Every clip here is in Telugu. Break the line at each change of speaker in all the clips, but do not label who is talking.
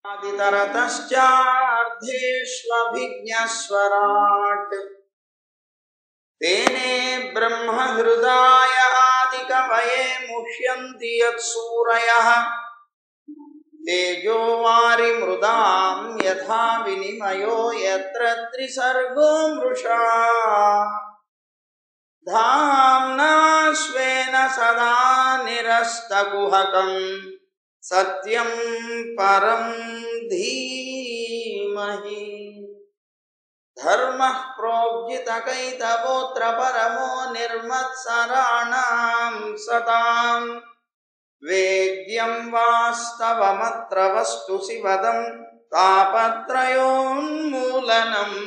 आदितरतश्चार्धेष्वभिज्ञस्वराट् तेने ब्रह्महृदाय आदिकवये मुह्यन्ति यत्सूरयः तेजो वारिमृदां यथा विनिमयो यत्र त्रिसर्गो मृषा धाम्ना स्वेन सदा निरस्तकुहकं सत्यं परं धीमहि धर्मः प्रोज्झितकैतवोऽत्र परमो निर्मत्सराणां सतां वेद्यं वास्तवमत्र वस्तु शिवदं तापत्रयोन्मूलनम्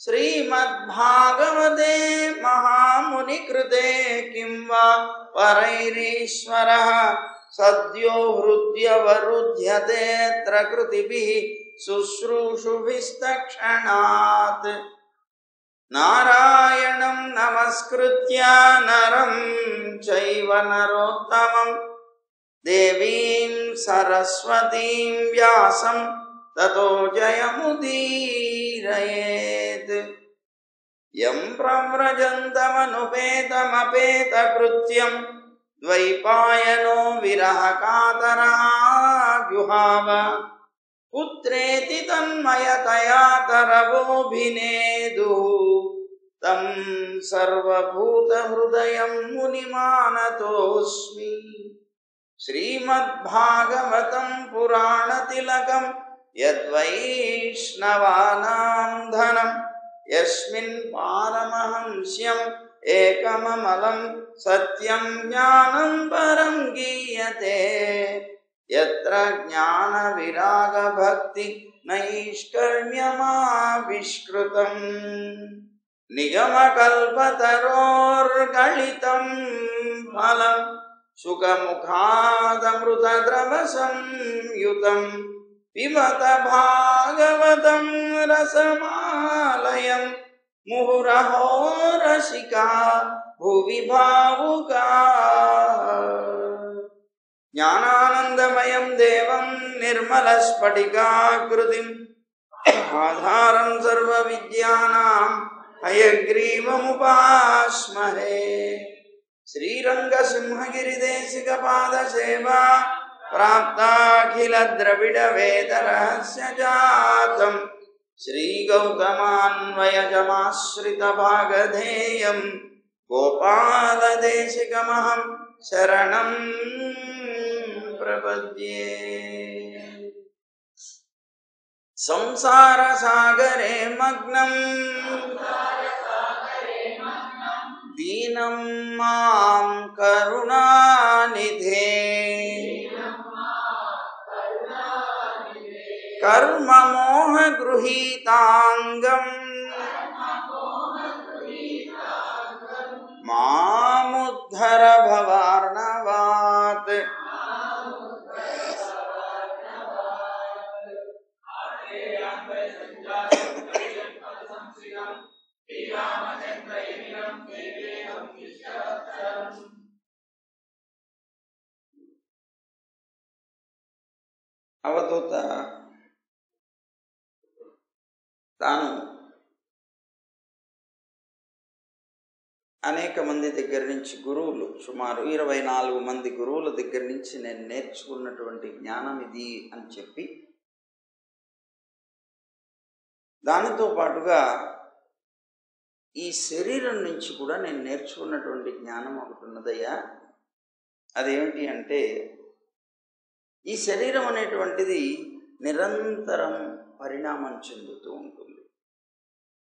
श्रीमद्भागवते महामुनिकृते किं वा परैरीश्वरः सद्यो हृद्यवरुध्यतेऽत्र कृतिभिः शुश्रूषुभिस्तक्षणात् नारायणं नमस्कृत्य नरं चैव नरोत्तमं देवीं सरस्वतीं व्यासं ततो जयमुदीरयेत् यं प्रव्रजन्तमनुपेतमपेतकृत्यं द्वैपायनो विरहकातराजुहाव पुत्रेति तन्मयतया तरवोऽभिनेदुः तं सर्वभूतहृदयं मुनिमानतोऽस्मि श्रीमद्भागवतं पुराणतिलकं यद्वैष्णवानां धनं यस्मिन् पारमहंस्यम् एकममलं सत्यं ज्ञानं परं गीयते यत्र ज्ञानविरागभक्ति नैष्कर्म्यमाविष्कृतम् निगमकल्पतरोर्गलितं फलं सुखमुखादमृतद्रवसंयुतं पिबत भागवतं रसमालयं मुहुरहो रसिका भुवि भावुकाः ज्ञानानन्दमयं देवं निर्मलस्फटिकाकृतिम् आधारं सर्वविद्यानां हयग्रीवमुपास्महे श्रीरङ्गसिंहगिरिदेशिकपादसेवा प्राप्ताखिलद्रविडवेदरहस्यजातं श्रीगौतमान्वयजमाश्रितभागधेयं गोपालदेशिकमहं शरणं प्रपद्ये संसारसागरे मग्नं दीनं मां करुणानिधे कर्ममोहगृहीताङ्गं मामुद्धर भवार्णवात् అవధూత తాను అనేక మంది దగ్గర నుంచి గురువులు, సుమారు 24 మంది గురువుల దగ్గర నుంచి నేను నేర్చుకున్నటువంటి జ్ఞానం ఇది అని చెప్పి, దానితో పాటుగా ఈ శరీరం నుంచి కూడా నేను నేర్చుకున్నటువంటి జ్ఞానం ఒకటి ఉన్నదయ్యా. అదేమిటి అంటే, ఈ శరీరం అనేటువంటిది నిరంతరం పరిణామం చెందుతూ ఉంటుంది,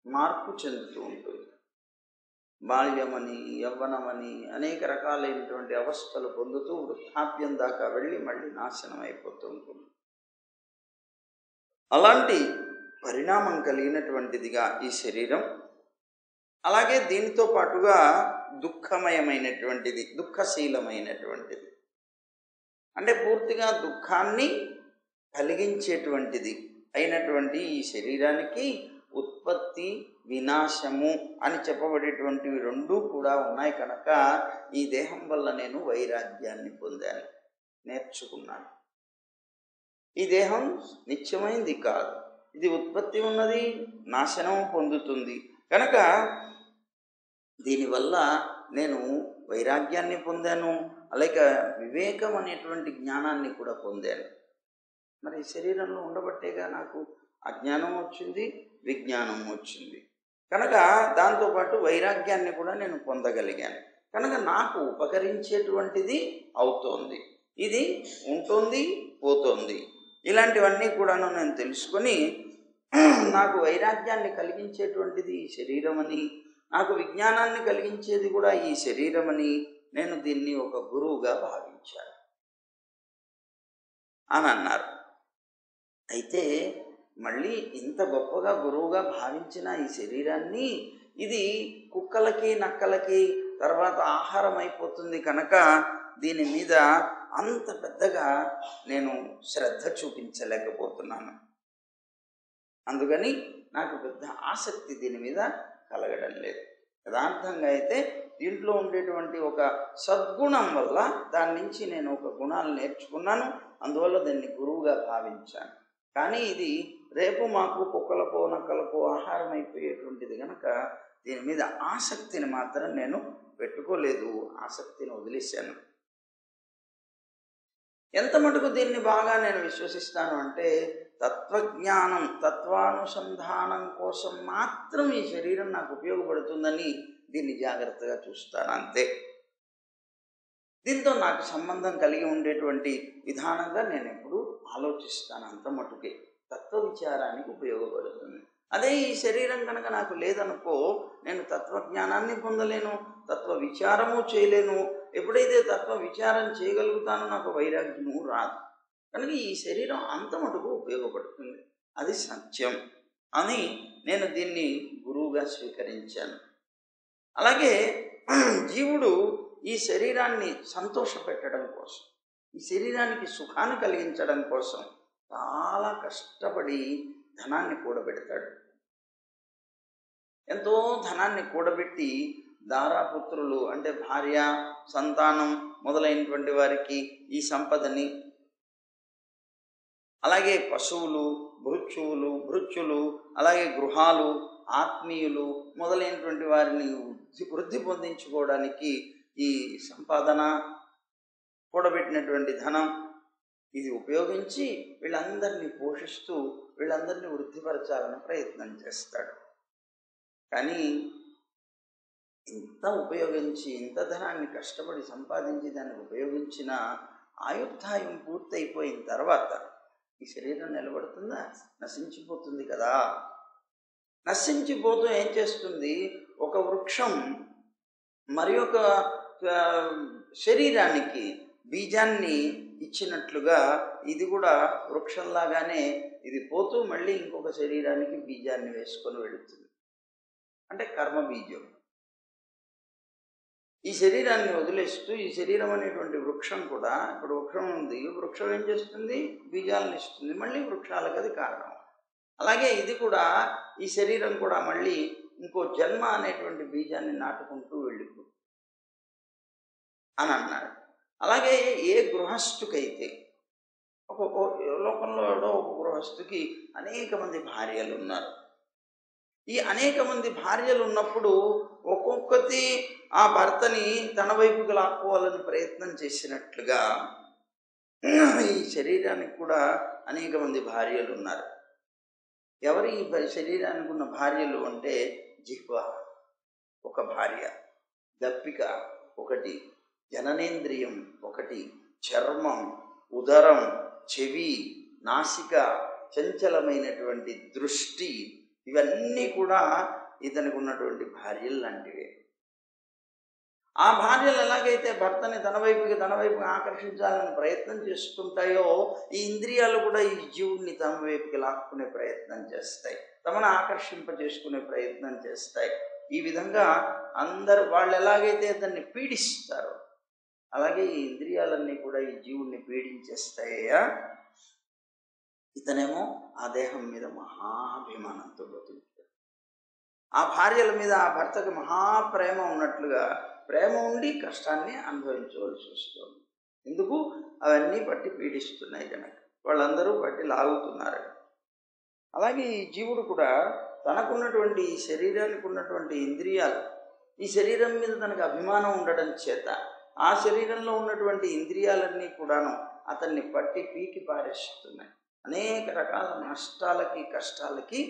మార్పు చెందుతూ ఉంటుంది. బాల్యమని, యవ్వనమని అనేక రకాలైనటువంటి అవస్థలు పొందుతూ వృద్ధాప్యం దాకా వెళ్ళి మళ్ళీ నాశనం అయిపోతూ ఉంటుంది. అలాంటి పరిణామం కలిగినటువంటిదిగా ఈ శరీరం. అలాగే దీనితో పాటుగా దుఃఖమయమైనటువంటిది, దుఃఖశీలమైనటువంటిది, అంటే పూర్తిగా దుఃఖాన్ని కలిగించేటువంటిది అయినటువంటి ఈ శరీరానికి ఉత్పత్తి, వినాశము అని చెప్పబడేటువంటివి రెండూ కూడా ఉన్నాయి. కనుక ఈ దేహం వల్ల నేను వైరాగ్యాన్ని పొందాను, నేర్చుకున్నాను. ఈ దేహం నిత్యమైంది కాదు, ఇది ఉత్పత్తి ఉన్నది, నాశనం పొందుతుంది. కనుక దీనివల్ల నేను వైరాగ్యాన్ని పొందాను, అలాగే వివేకం అనేటువంటి జ్ఞానాన్ని కూడా పొందాను. మరి శరీరంలో ఉండబట్టేగా నాకు అజ్ఞానం వచ్చింది, విజ్ఞానం వచ్చింది. కనుక దాంతోపాటు వైరాగ్యాన్ని కూడా నేను పొందగలిగాను. కనుక నాకు ఉపకరించేటువంటిది అవుతోంది. ఇది ఉంటుంది, పోతోంది. ఇలాంటివన్నీ కూడాను నేను తెలుసుకొని నాకు వైరాగ్యాన్ని కలిగించేటువంటిది ఈ శరీరం అని, నాకు విజ్ఞానాన్ని కలిగించేది కూడా ఈ శరీరం అని నేను దీన్ని ఒక గురువుగా భావించాను అని అన్నారు. అయితే మళ్ళీ ఇంత గొప్పగా గురువుగా భావించిన ఈ శరీరాన్ని, ఇది కుక్కలకి నక్కలకి తర్వాత ఆహారం అయిపోతుంది కనుక దీని మీద అంత పెద్దగా నేను శ్రద్ధ చూపించలేకపోతున్నాను. అందుకని నాకు పెద్ద ఆసక్తి దీని మీద కలగడం లేదు. యథార్థంగా అయితే దీంట్లో ఉండేటువంటి ఒక సద్గుణం వల్ల దాని నుంచి నేను ఒక గుణాలు నేర్చుకున్నాను, అందువల్ల దీన్ని గురువుగా భావించాను. కానీ ఇది రేపు మాకు కుక్కలకో నక్కలకో ఆహారం అయిపోయేటువంటిది కనుక దీని మీద ఆసక్తిని మాత్రం నేను పెట్టుకోలేదు, ఆసక్తిని వదిలేశాను. ఎంత మటుకు దీన్ని బాగా నేను విశ్వసిస్తాను అంటే, తత్వజ్ఞానం, తత్వానుసంధానం కోసం మాత్రం ఈ శరీరం నాకు ఉపయోగపడుతుందని దీన్ని జాగ్రత్తగా చూస్తాను, అంతే. దీంతో నాకు సంబంధం కలిగి ఉండేటువంటి విధానంగా నేను ఎప్పుడు ఆలోచిస్తాను, అంత మటుకే తత్వ విచారానికి ఉపయోగపడుతుంది. అదే ఈ శరీరం కనుక నాకు లేదనుకో, నేను తత్వజ్ఞానాన్ని పొందలేను, తత్వ విచారము చేయలేను. ఎప్పుడైతే తత్వ విచారం చేయగలుగుతానో నాకు వైరాగ్యము రాదు. కనుక ఈ శరీరం అంత మటుకు ఉపయోగపడుతుంది, అది సత్యం అని నేను దీన్ని గురువుగా స్వీకరించాను. అలాగే జీవుడు ఈ శరీరాన్ని సంతోషపెట్టడం కోసం, ఈ శరీరానికి సుఖాన్ని కలిగించడం కోసం చాలా కష్టపడి ధనాన్ని కూడబెడతాడు. ఎంతో ధనాన్ని కూడబెట్టి దారాపుత్రులు అంటే భార్య, సంతానం మొదలైనటువంటి వారికి ఈ సంపదని, అలాగే పశువులు, భృత్యులు, అలాగే గృహాలు, ఆత్మీయులు మొదలైనటువంటి వారిని వృద్ధి పొందించుకోవడానికి ఈ సంపాదన, కూడబెట్టినటువంటి ధనం ఇది ఉపయోగించి వీళ్ళందరినీ పోషిస్తూ వీళ్ళందరినీ వృద్ధిపరచాలని ప్రయత్నం చేస్తాడు. కానీ ఇంత ఉపయోగించి, ఇంత ధనాన్ని కష్టపడి సంపాదించి దాన్ని ఉపయోగించిన ఆయుర్దాయం పూర్తయిపోయిన తర్వాత ఈ శరీరం నిలబడుతుందా? నశించిపోతుంది కదా. నశించిపోతూ ఏం చేస్తుంది, ఒక వృక్షం మరి ఒక శరీరానికి బీజాన్ని ఇచ్చినట్లుగా ఇది కూడా వృక్షంలాగానే ఇది పోతూ మళ్ళీ ఇంకొక శరీరానికి బీజాన్ని వేసుకొని వెళుతుంది. అంటే కర్మ బీజం. ఈ శరీరాన్ని వదిలేస్తూ ఈ శరీరం అనేటువంటి వృక్షం కూడా, ఇప్పుడు వృక్షం ఉంది, వృక్షం ఏం చేస్తుంది, బీజాలను ఇస్తుంది, మళ్ళీ వృక్షాలకు అది కారణం. అలాగే ఇది కూడా, ఈ శరీరం కూడా మళ్ళీ ఇంకో జన్మ అనేటువంటి బీజాన్ని నాటుకుంటూ వెళ్ళిపోతుంది అని అన్నాడు. అలాగే ఏ గృహస్థుకైతే, ఒక లోకంలో ఒక గృహస్థుకి అనేక మంది భార్యలు ఉన్నారు. ఈ అనేక మంది భార్యలు ఉన్నప్పుడు ఒక్కొక్కటి ఆ భర్తని తన వైపుకి లాక్కోవాలని ప్రయత్నం చేసినట్లుగా ఈ శరీరానికి కూడా అనేక మంది భార్యలు ఉన్నారు. ఎవరు ఈ శరీరానికి ఉన్న భార్యలు అంటే, జిహ్వ ఒక భార్య, దప్పిక ఒకటి, జననేంద్రియం ఒకటి, చర్మం, ఉదరం, చెవి, నాసిక, చంచలమైనటువంటి దృష్టి, ఇవన్నీ కూడా ఇతనికి ఉన్నటువంటి భార్యలు లాంటివే. ఆ భార్యలు ఎలాగైతే భర్తని తన వైపుకి ఆకర్షించాలని ప్రయత్నం చేస్తుంటాయో, ఈ ఇంద్రియాలు కూడా ఈ జీవుడిని తమ వైపుకి లాక్కునే ప్రయత్నం చేస్తాయి, తమను ఆకర్షింపజేసుకునే ప్రయత్నం చేస్తాయి. ఈ విధంగా అందరూ వాళ్ళు ఎలాగైతే అతన్ని పీడిస్తారో అలాగే ఈ ఇంద్రియాలన్నీ కూడా ఈ జీవుడిని పీడించేస్తాయా. ఇతనేమో ఆ దేహం మీద మహాభిమానంతో బతుకుతాడు. ఆ భార్యల మీద ఆ భర్తకు మహాప్రేమ ఉన్నట్లుగా ప్రేమ ఉండి కష్టాన్ని అనుభవించవలసి వస్తుంది. ఎందుకు? అవన్నీ పట్టి పీడిస్తున్నాయి కనుక. వాళ్ళందరూ పట్టి లాగుతున్నారు. అలాగే ఈ జీవుడు కూడా తనకున్నటువంటి ఈ శరీరానికి ఉన్నటువంటి ఇంద్రియాలు, ఈ శరీరం మీద తనకు అభిమానం ఉండడం చేత ఆ శరీరంలో ఉన్నటువంటి ఇంద్రియాలన్నీ కూడాను అతన్ని పట్టి పీకి పారేస్తున్నాయి, అనేక రకాల నష్టాలకి కష్టాలకి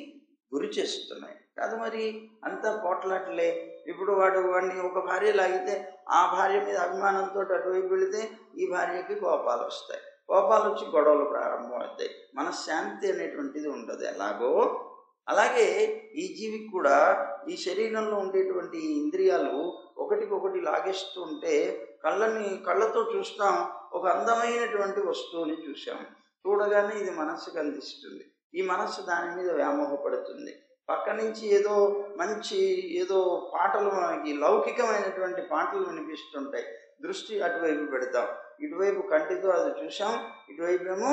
గురి చేస్తున్నాయి. కాదు మరి అంతా పోట్లాటలే. ఇప్పుడు వాడిని ఒక భార్య లాగితే ఆ భార్య మీద అభిమానంతో అటువైపు వెళితే ఈ భార్యకి కోపాలు వస్తాయి, కోపాలు వచ్చి గొడవలు ప్రారంభం అవుతాయి, మనశ్శాంతి అనేటువంటిది ఉండదు. ఎలాగో అలాగే ఈ జీవికి కూడా ఈ శరీరంలో ఉండేటువంటి ఇంద్రియాలు ఒకటికొకటి లాగేస్తూ ఉంటే కళ్ళతో చూస్తాం, ఒక అందమైనటువంటి వస్తువుని చూసాం, చూడగానే ఇది మనస్సుకు అందిస్తుంది, ఈ మనస్సు దాని మీద వ్యామోహపడుతుంది. పక్క నుంచి ఏదో పాటలు, మనకి లౌకికమైనటువంటి పాటలు వినిపిస్తుంటాయి, దృష్టి అటువైపు పెడతాం, ఇటువైపు కంటితో అది చూసాం, ఇటువైపు ఏమో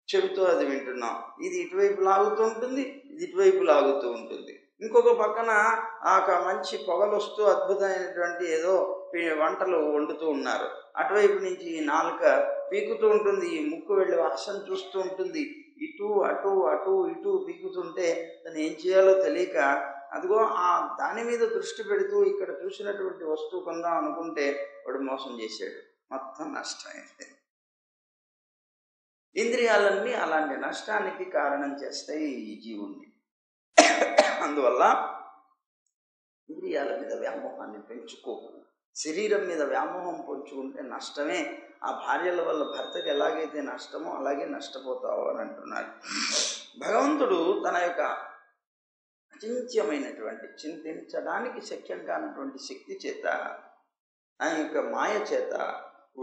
చెవితో అది వింటున్నాం, ఇది ఇటువైపు లాగుతూ ఉంటుంది, ఇది ఇటువైపు లాగుతూ ఉంటుంది. ఇంకొక పక్కన మంచి పొగలు వస్తూ అద్భుతమైనటువంటి ఏదో వంటలు వండుతూ ఉన్నారు, అటువైపు నుంచి నాలుక పీకుతూ ఉంటుంది, ఈ ముక్కు వెళ్ళి వాసన చూస్తూ ఉంటుంది, ఇటు అటు అటు ఇటు పీకుతుంటే తను ఏం చేయాలో తెలియక అదిగో దాని మీద దృష్టి పెడుతూ ఇక్కడ చూసినటువంటి వస్తువు కొందాం అనుకుంటే వాడు మోసం చేశాడు, మొత్తం నష్టమైంది. ఇంద్రియాలన్నీ అలాంటి నష్టానికి కారణం చేస్తాయి ఈ జీవుణ్ణి. అందువల్ల ఇంద్రియాల మీద వ్యామోహాన్ని పెంచుకోకు. శరీరం మీద వ్యామోహం పెంచుకుంటే నష్టమే. ఆ భార్యల వల్ల భర్తకి ఎలాగైతే నష్టమో అలాగే నష్టపోతావు అని అంటున్నారు. భగవంతుడు తన యొక్క అచింత్యమైనటువంటి, చింతించడానికి శక్యం కానటువంటి శక్తి చేత, ఆయన యొక్క మాయ చేత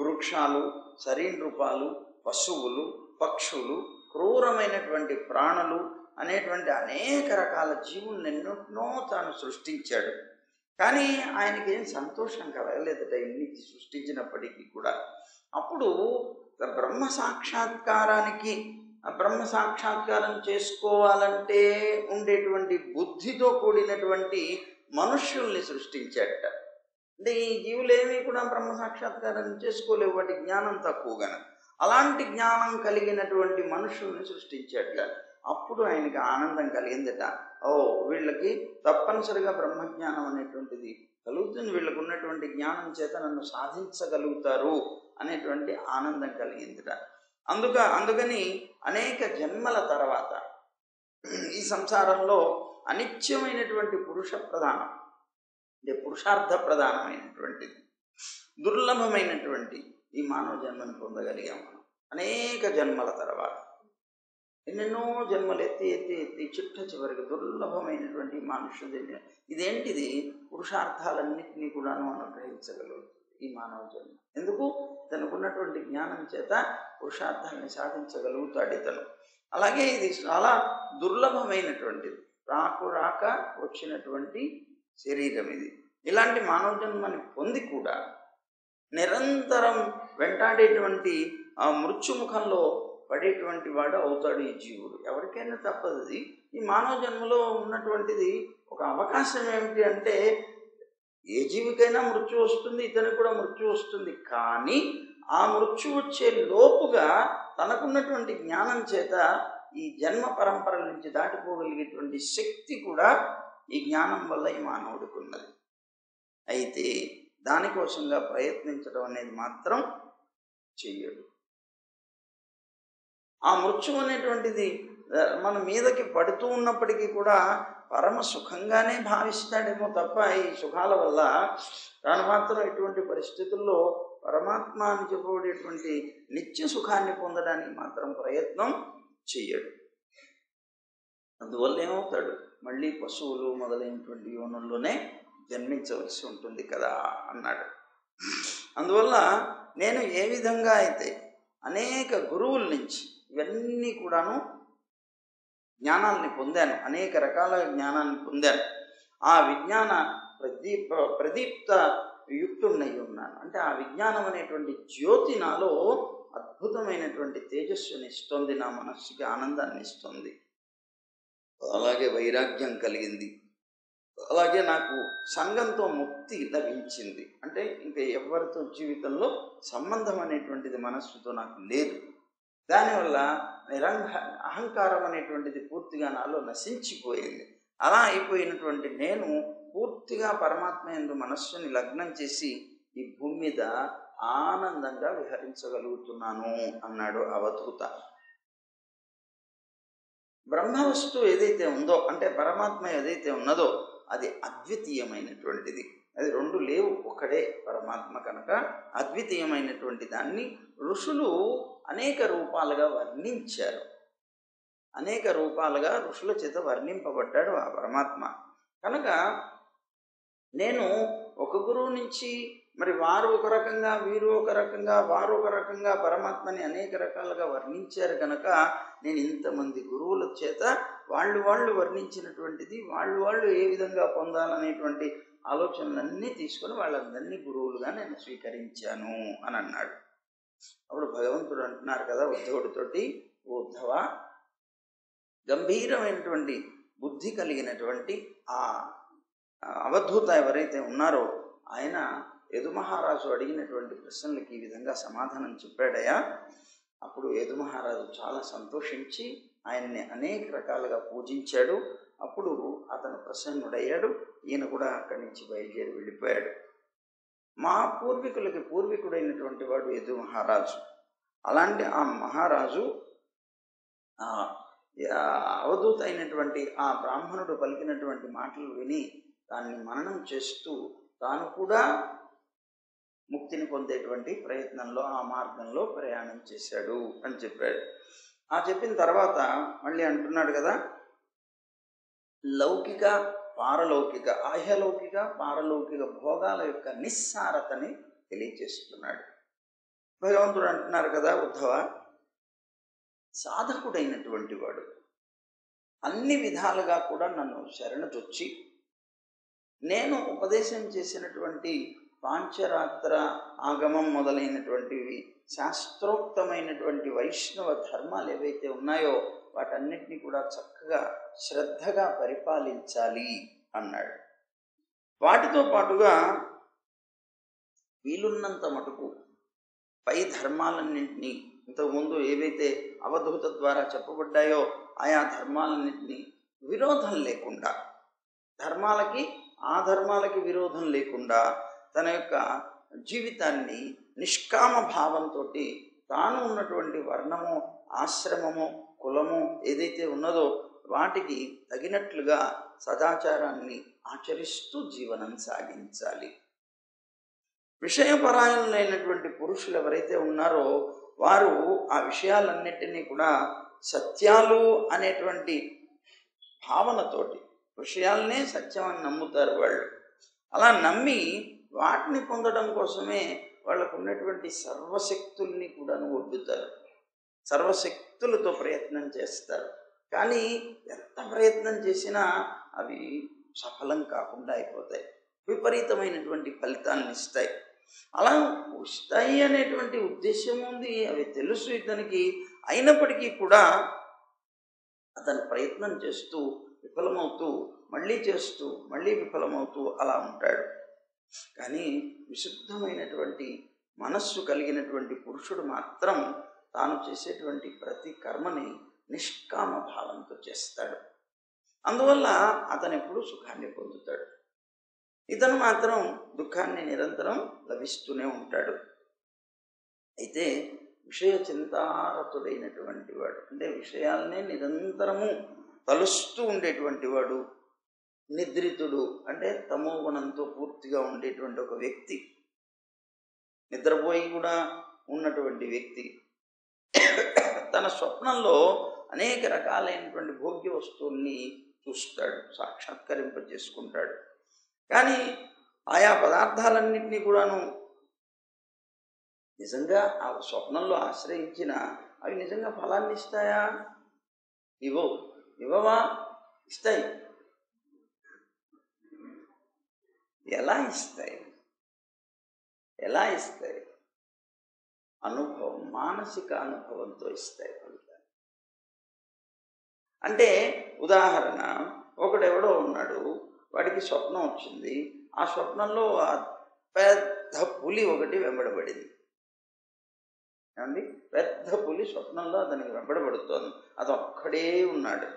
వృక్షాలు, సరీనృపాలు, పశువులు, పక్షులు, క్రూరమైనటువంటి ప్రాణులు అనేటువంటి అనేక రకాల జీవులను ఎన్నో తాను సృష్టించాడు. కానీ ఆయనకి ఏం సంతోషం కలగలేదట ఇన్ని సృష్టించినప్పటికీ కూడా. అప్పుడు బ్రహ్మ సాక్షాత్కారం చేసుకోవాలంటే ఉండేటువంటి బుద్ధితో కూడినటువంటి మనుష్యుల్ని సృష్టించాడట. అంటే ఈ జీవులేమీ కూడా బ్రహ్మ సాక్షాత్కారం చేసుకోలేవు, వాటి జ్ఞానం తక్కువగా. అలాంటి జ్ఞానం కలిగినటువంటి మనుషుల్ని సృష్టించాడట. అప్పుడు ఆయనకి ఆనందం కలిగిందట. వీళ్ళకి తప్పనిసరిగా బ్రహ్మజ్ఞానం అనేటువంటిది కలుగుతుంది, వీళ్ళకు ఉన్నటువంటి జ్ఞానం చేత నన్ను సాధించగలుగుతారు అనేటువంటి ఆనందం కలిగిందట. అందుకని అనేక జన్మల తర్వాత ఈ సంసారంలో అనిత్యమైనటువంటి పురుష ప్రధానం, అంటే పురుషార్థ ప్రధానమైనటువంటిది, దుర్లభమైనటువంటి ఈ మానవ జన్మను పొందగలిగాం మనం. అనేక జన్మల తర్వాత ఎన్నెన్నో జన్మలు ఎత్తి చిట్ట చివరికి దుర్లభమైనటువంటి మానుష్య జన్మ. ఇదేంటిది? పురుషార్థాలన్నింటినీ కూడాను అనుగ్రహించగలుగుతుంది ఈ మానవ జన్మ. ఎందుకు? తనకున్నటువంటి జ్ఞానం చేత పురుషార్థాలని సాధించగలుగుతాడు ఇతను. అలాగే ఇది చాలా దుర్లభమైనటువంటిది, రాక వచ్చినటువంటి శరీరం ఇది. ఇలాంటి మానవ జన్మని పొంది కూడా నిరంతరం వెంటాడేటువంటి ఆ మృత్యుముఖంలో పడేటువంటి వాడు అవుతాడు ఈ జీవుడు. ఎవరికైనా తప్పదు. ఈ మానవ జన్మలో ఉన్నటువంటిది ఒక అవకాశం ఏమిటి అంటే, ఏ జీవికైనా మృత్యు వస్తుంది, ఇతనికి కూడా మృత్యు వస్తుంది. కానీ ఆ మృత్యు వచ్చే లోపుగా తనకున్నటువంటి జ్ఞానం చేత ఈ జన్మ పరంపరల నుంచి దాటిపోగలిగేటువంటి శక్తి కూడా ఈ జ్ఞానం వల్ల ఈ మానవుడికి ఉన్నది. అయితే దానికోసంగా ప్రయత్నించడం అనేది మాత్రం చెయ్యడు. ఆ మృత్యు అనేటువంటిది మన మీదకి పడుతూ ఉన్నప్పటికీ కూడా పరమ సుఖంగానే భావిస్తాడేమో తప్ప ఈ సుఖాల వల్ల తాను మాత్రం ఎటువంటి పరిస్థితుల్లో పరమాత్మ అని చెప్పబడేటువంటి నిత్య సుఖాన్ని పొందడానికి మాత్రం ప్రయత్నం చెయ్యడు. అందువల్ల ఏమవుతాడు? మళ్ళీ పశువులు మొదలైనటువంటి యోనుల్లోనే జన్మించవలసి ఉంటుంది కదా అన్నాడు. అందువల్ల నేను ఏ విధంగా అయితే అనేక గురువుల నుంచి ఇవన్నీ కూడాను జ్ఞానాన్ని పొందాను, అనేక రకాల జ్ఞానాన్ని పొందాను, ఆ విజ్ఞాన ప్రదీప్త యుక్తున్నై ఉన్నాను. అంటే ఆ విజ్ఞానం అనేటువంటి జ్యోతి నాలో అద్భుతమైనటువంటి తేజస్సుని ఇస్తుంది, నా మనస్సుకి ఆనందాన్ని ఇస్తుంది. అలాగే వైరాగ్యం కలిగింది, అలాగే నాకు సంఘంతో ముక్తి లభించింది. అంటే ఇంకా ఎవరితో జీవితంలో సంబంధం అనేటువంటిది మనస్సుతో నాకు లేదు. దానివల్ల అహంకారం అనేటువంటిది పూర్తిగా నాలో నశించిపోయింది. అలా అయిపోయినటువంటి నేను పూర్తిగా పరమాత్మ యందు మనస్సుని లగ్నం చేసి ఈ భూమి మీద ఆనందంగా విహరించగలుగుతున్నాను అన్నాడు అవధూత. బ్రహ్మవస్తు ఏదైతే ఉందో, అంటే పరమాత్మ ఏదైతే ఉన్నదో అది అద్వితీయమైనటువంటిది. అది రెండు లేవు, ఒకడే పరమాత్మ. కనుక అద్వితీయమైనటువంటి దాన్ని ఋషులు అనేక రూపాలుగా వర్ణించారు. అనేక రూపాలుగా ఋషుల చేత వర్ణింపబడ్డాడు ఆ పరమాత్మ. కనుక నేను ఒక గురువు నుంచి, మరి వారు ఒక రకంగా, వీరు ఒక రకంగా, వారు ఒక రకంగా పరమాత్మని అనేక రకాలుగా వర్ణించారు. కనుక నేను ఇంతమంది గురువుల చేత వాళ్ళు వర్ణించినటువంటిది వాళ్ళు ఏ విధంగా పొందాలనేటువంటి ఆలోచనలన్నీ తీసుకొని వాళ్ళందరినీ గురువులుగా నేను స్వీకరించాను అని అన్నాడు. అప్పుడు భగవంతుడు అంటున్నారు కదా ఉద్ధవుడితోటి, ఉద్ధవ, గంభీరమైనటువంటి బుద్ధి కలిగినటువంటి ఆ అవధూత ఎవరైతే ఉన్నారో ఆయన యదుమహారాజు అడిగినటువంటి ప్రశ్నలకి ఈ విధంగా సమాధానం చెప్పాడయా. అప్పుడు యదుమహారాజు చాలా సంతోషించి ఆయన్ని అనేక రకాలుగా పూజించాడు. అప్పుడు అతను ప్రసన్నుడయ్యాడు. ఈయన కూడా అక్కడి నుంచి బయలుదేరి వెళ్ళిపోయాడు. మా పూర్వీకులకి పూర్వీకుడైనటువంటి వాడు యదుమహారాజు. అలాంటి ఆ మహారాజు అవధూత అయినటువంటి ఆ బ్రాహ్మణుడు పలికినటువంటి మాటలు విని దాన్ని మననం చేస్తూ తాను కూడా ముక్తిని పొందేటువంటి ప్రయత్నంలో ఆ మార్గంలో ప్రయాణం చేశాడు అని చెప్పాడు. ఆ చెప్పిన తర్వాత మళ్ళీ అంటున్నాడు కదా, లౌకిక పారలౌకిక, ఆహ్యలౌకిక పారలౌకిక భోగాల యొక్క నిస్సారతని తెలియచేస్తున్నాడు. భగవంతుడు అంటున్నారు కదా, ఉద్ధవ, సాధకుడైనటువంటి వాడు అన్ని విధాలుగా కూడా నన్ను శరణుజొచ్చి నేను ఉపదేశం చేసినటువంటి పాంచరాత్ర ఆగమం మొదలైనటువంటివి శాస్త్రోక్తమైనటువంటి వైష్ణవ ధర్మాలు ఏవైతే ఉన్నాయో వాటన్నిటినీ కూడా చక్కగా శ్రద్ధగా పరిపాలించాలి అన్నాడు. వాటితో పాటుగా వీలున్నంత మటుకు పై ధర్మాలన్నింటినీ, ఇంతకుముందు ఏవైతే అవధూత ద్వారా చెప్పబడ్డాయో ఆయా ధర్మాలన్నింటినీ విరోధం లేకుండా, ధర్మాలకి ఆ ధర్మాలకి విరోధం లేకుండా తన యొక్క జీవితాన్ని నిష్కామ భావంతో తాను ఉన్నటువంటి వర్ణము, ఆశ్రమము, కులము ఏదైతే ఉన్నదో వాటికి తగినట్లుగా సదాచారాన్ని ఆచరిస్తూ జీవనం సాగించాలి. విషయపరాయణులైనటువంటి పురుషులు ఎవరైతే ఉన్నారో వారు ఆ విషయాలన్నిటినీ కూడా సత్యాలు అనేటువంటి భావనతోటి విషయాలనే సత్యం అని నమ్ముతారు వాళ్ళు. అలా నమ్మి వాటిని పొందడం కోసమే వాళ్ళకు ఉన్నటువంటి సర్వశక్తుల్ని కూడాను ఒడ్డుతారు, సర్వశక్తులతో ప్రయత్నం చేస్తారు. కానీ ఎంత ప్రయత్నం చేసినా అవి సఫలం కాకుండా అయిపోతాయి, విపరీతమైనటువంటి ఫలితాలను ఇస్తాయి. అలా వస్తాయి అనేటువంటి ఉద్దేశం ఉంది, అవి తెలుసు ఇతనికి. అయినప్పటికీ కూడా అతను ప్రయత్నం చేస్తూ విఫలమవుతూ మళ్ళీ చేస్తూ మళ్ళీ విఫలమవుతూ అలా ఉంటాడు. కానీ విశుద్ధమైనటువంటి మనస్సు కలిగినటువంటి పురుషుడు మాత్రం తాను చేసేటువంటి ప్రతి కర్మని నిష్కామ భావంతో చేస్తాడు. అందువల్ల అతను ఎప్పుడూ సుఖాన్ని పొందుతాడు. ఇతను మాత్రం దుఃఖాన్ని నిరంతరం లభిస్తూనే ఉంటాడు. అయితే విషయ చింతారతుడైనటువంటి వాడు, అంటే విషయాలనే నిరంతరము తలుస్తూ ఉండేటువంటి వాడు, నిద్రితుడు అంటే తమో గుణంతో పూర్తిగా ఉండేటువంటి ఒక వ్యక్తి, నిద్రపోయి కూడా ఉన్నటువంటి వ్యక్తి తన స్వప్నంలో అనేక రకాలైనటువంటి భోగ్య వస్తువుల్ని చూస్తాడు, సాక్షాత్కరింప చేసుకుంటాడు. కానీ ఆయా పదార్థాలన్నింటినీ కూడాను నిజంగా ఆ స్వప్నంలో ఆశ్రయించిన అవి నిజంగా ఫలాన్ని ఇస్తాయా? ఇవ్వవా? ఇస్తాయి. ఎలా ఇస్తాయి? అనుభవం, మానసిక అనుభవంతో ఇస్తాయి ఫలితాలు. అంటే ఉదాహరణ, ఒకడెవడో ఉన్నాడు, వాడికి స్వప్నం వచ్చింది. ఆ స్వప్నంలో పెద్ద పులి ఒకటి వెంబడబడింది. ఏమండి, పెద్ద పులి స్వప్నంలో అతనికి వెంబడబడుతోంది. అతొక్కడే ఉన్నాడు.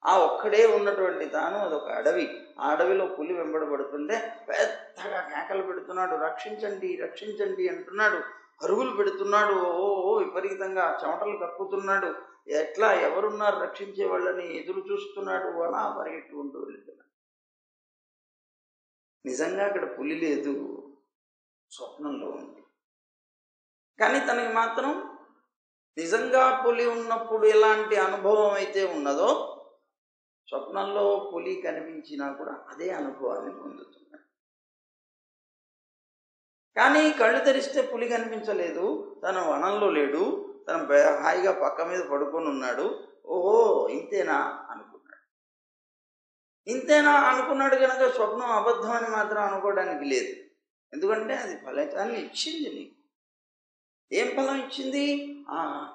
ఆ ఒక్కడే ఉన్నటువంటి తాను అదొక అడవి. ఆ అడవిలో పులి వెంబడబడుతుంటే పెద్దగా కేకలు పెడుతున్నాడు, రక్షించండి రక్షించండి అంటున్నాడు, పరుగులు పెడుతున్నాడు, ఓ విపరీతంగా చెమటలు కక్కుతున్నాడు, ఎట్లా ఎవరున్నారు రక్షించే వాళ్ళని ఎదురు చూస్తున్నాడు, అలా పరిగెట్టుకుంటూ వెళ్తున్నాడు. నిజంగా అక్కడ పులి లేదు, స్వప్నంలో ఉంది. కానీ తనకి మాత్రం నిజంగా పులి ఉన్నప్పుడు ఎలాంటి అనుభవం అయితే ఉన్నదో స్వప్నంలో పులి కనిపించినా కూడా అదే అనుభవాన్ని పొందుతున్నాడు. కానీ కళ్ళు తెరిస్తే పులి కనిపించలేదు, తను వనంలో లేడు, తను హాయిగా పక్క మీద పడుకొని ఉన్నాడు. ఓహో ఇంతేనా అనుకున్నాడు. ఇంతేనా అనుకున్నాడు కనుక స్వప్నం అబద్ధం అని మాత్రం అనుకోవడానికి లేదు. ఎందుకంటే అది ఫలితాన్ని ఇచ్చింది నీకు. ఏం ఫలం ఇచ్చింది?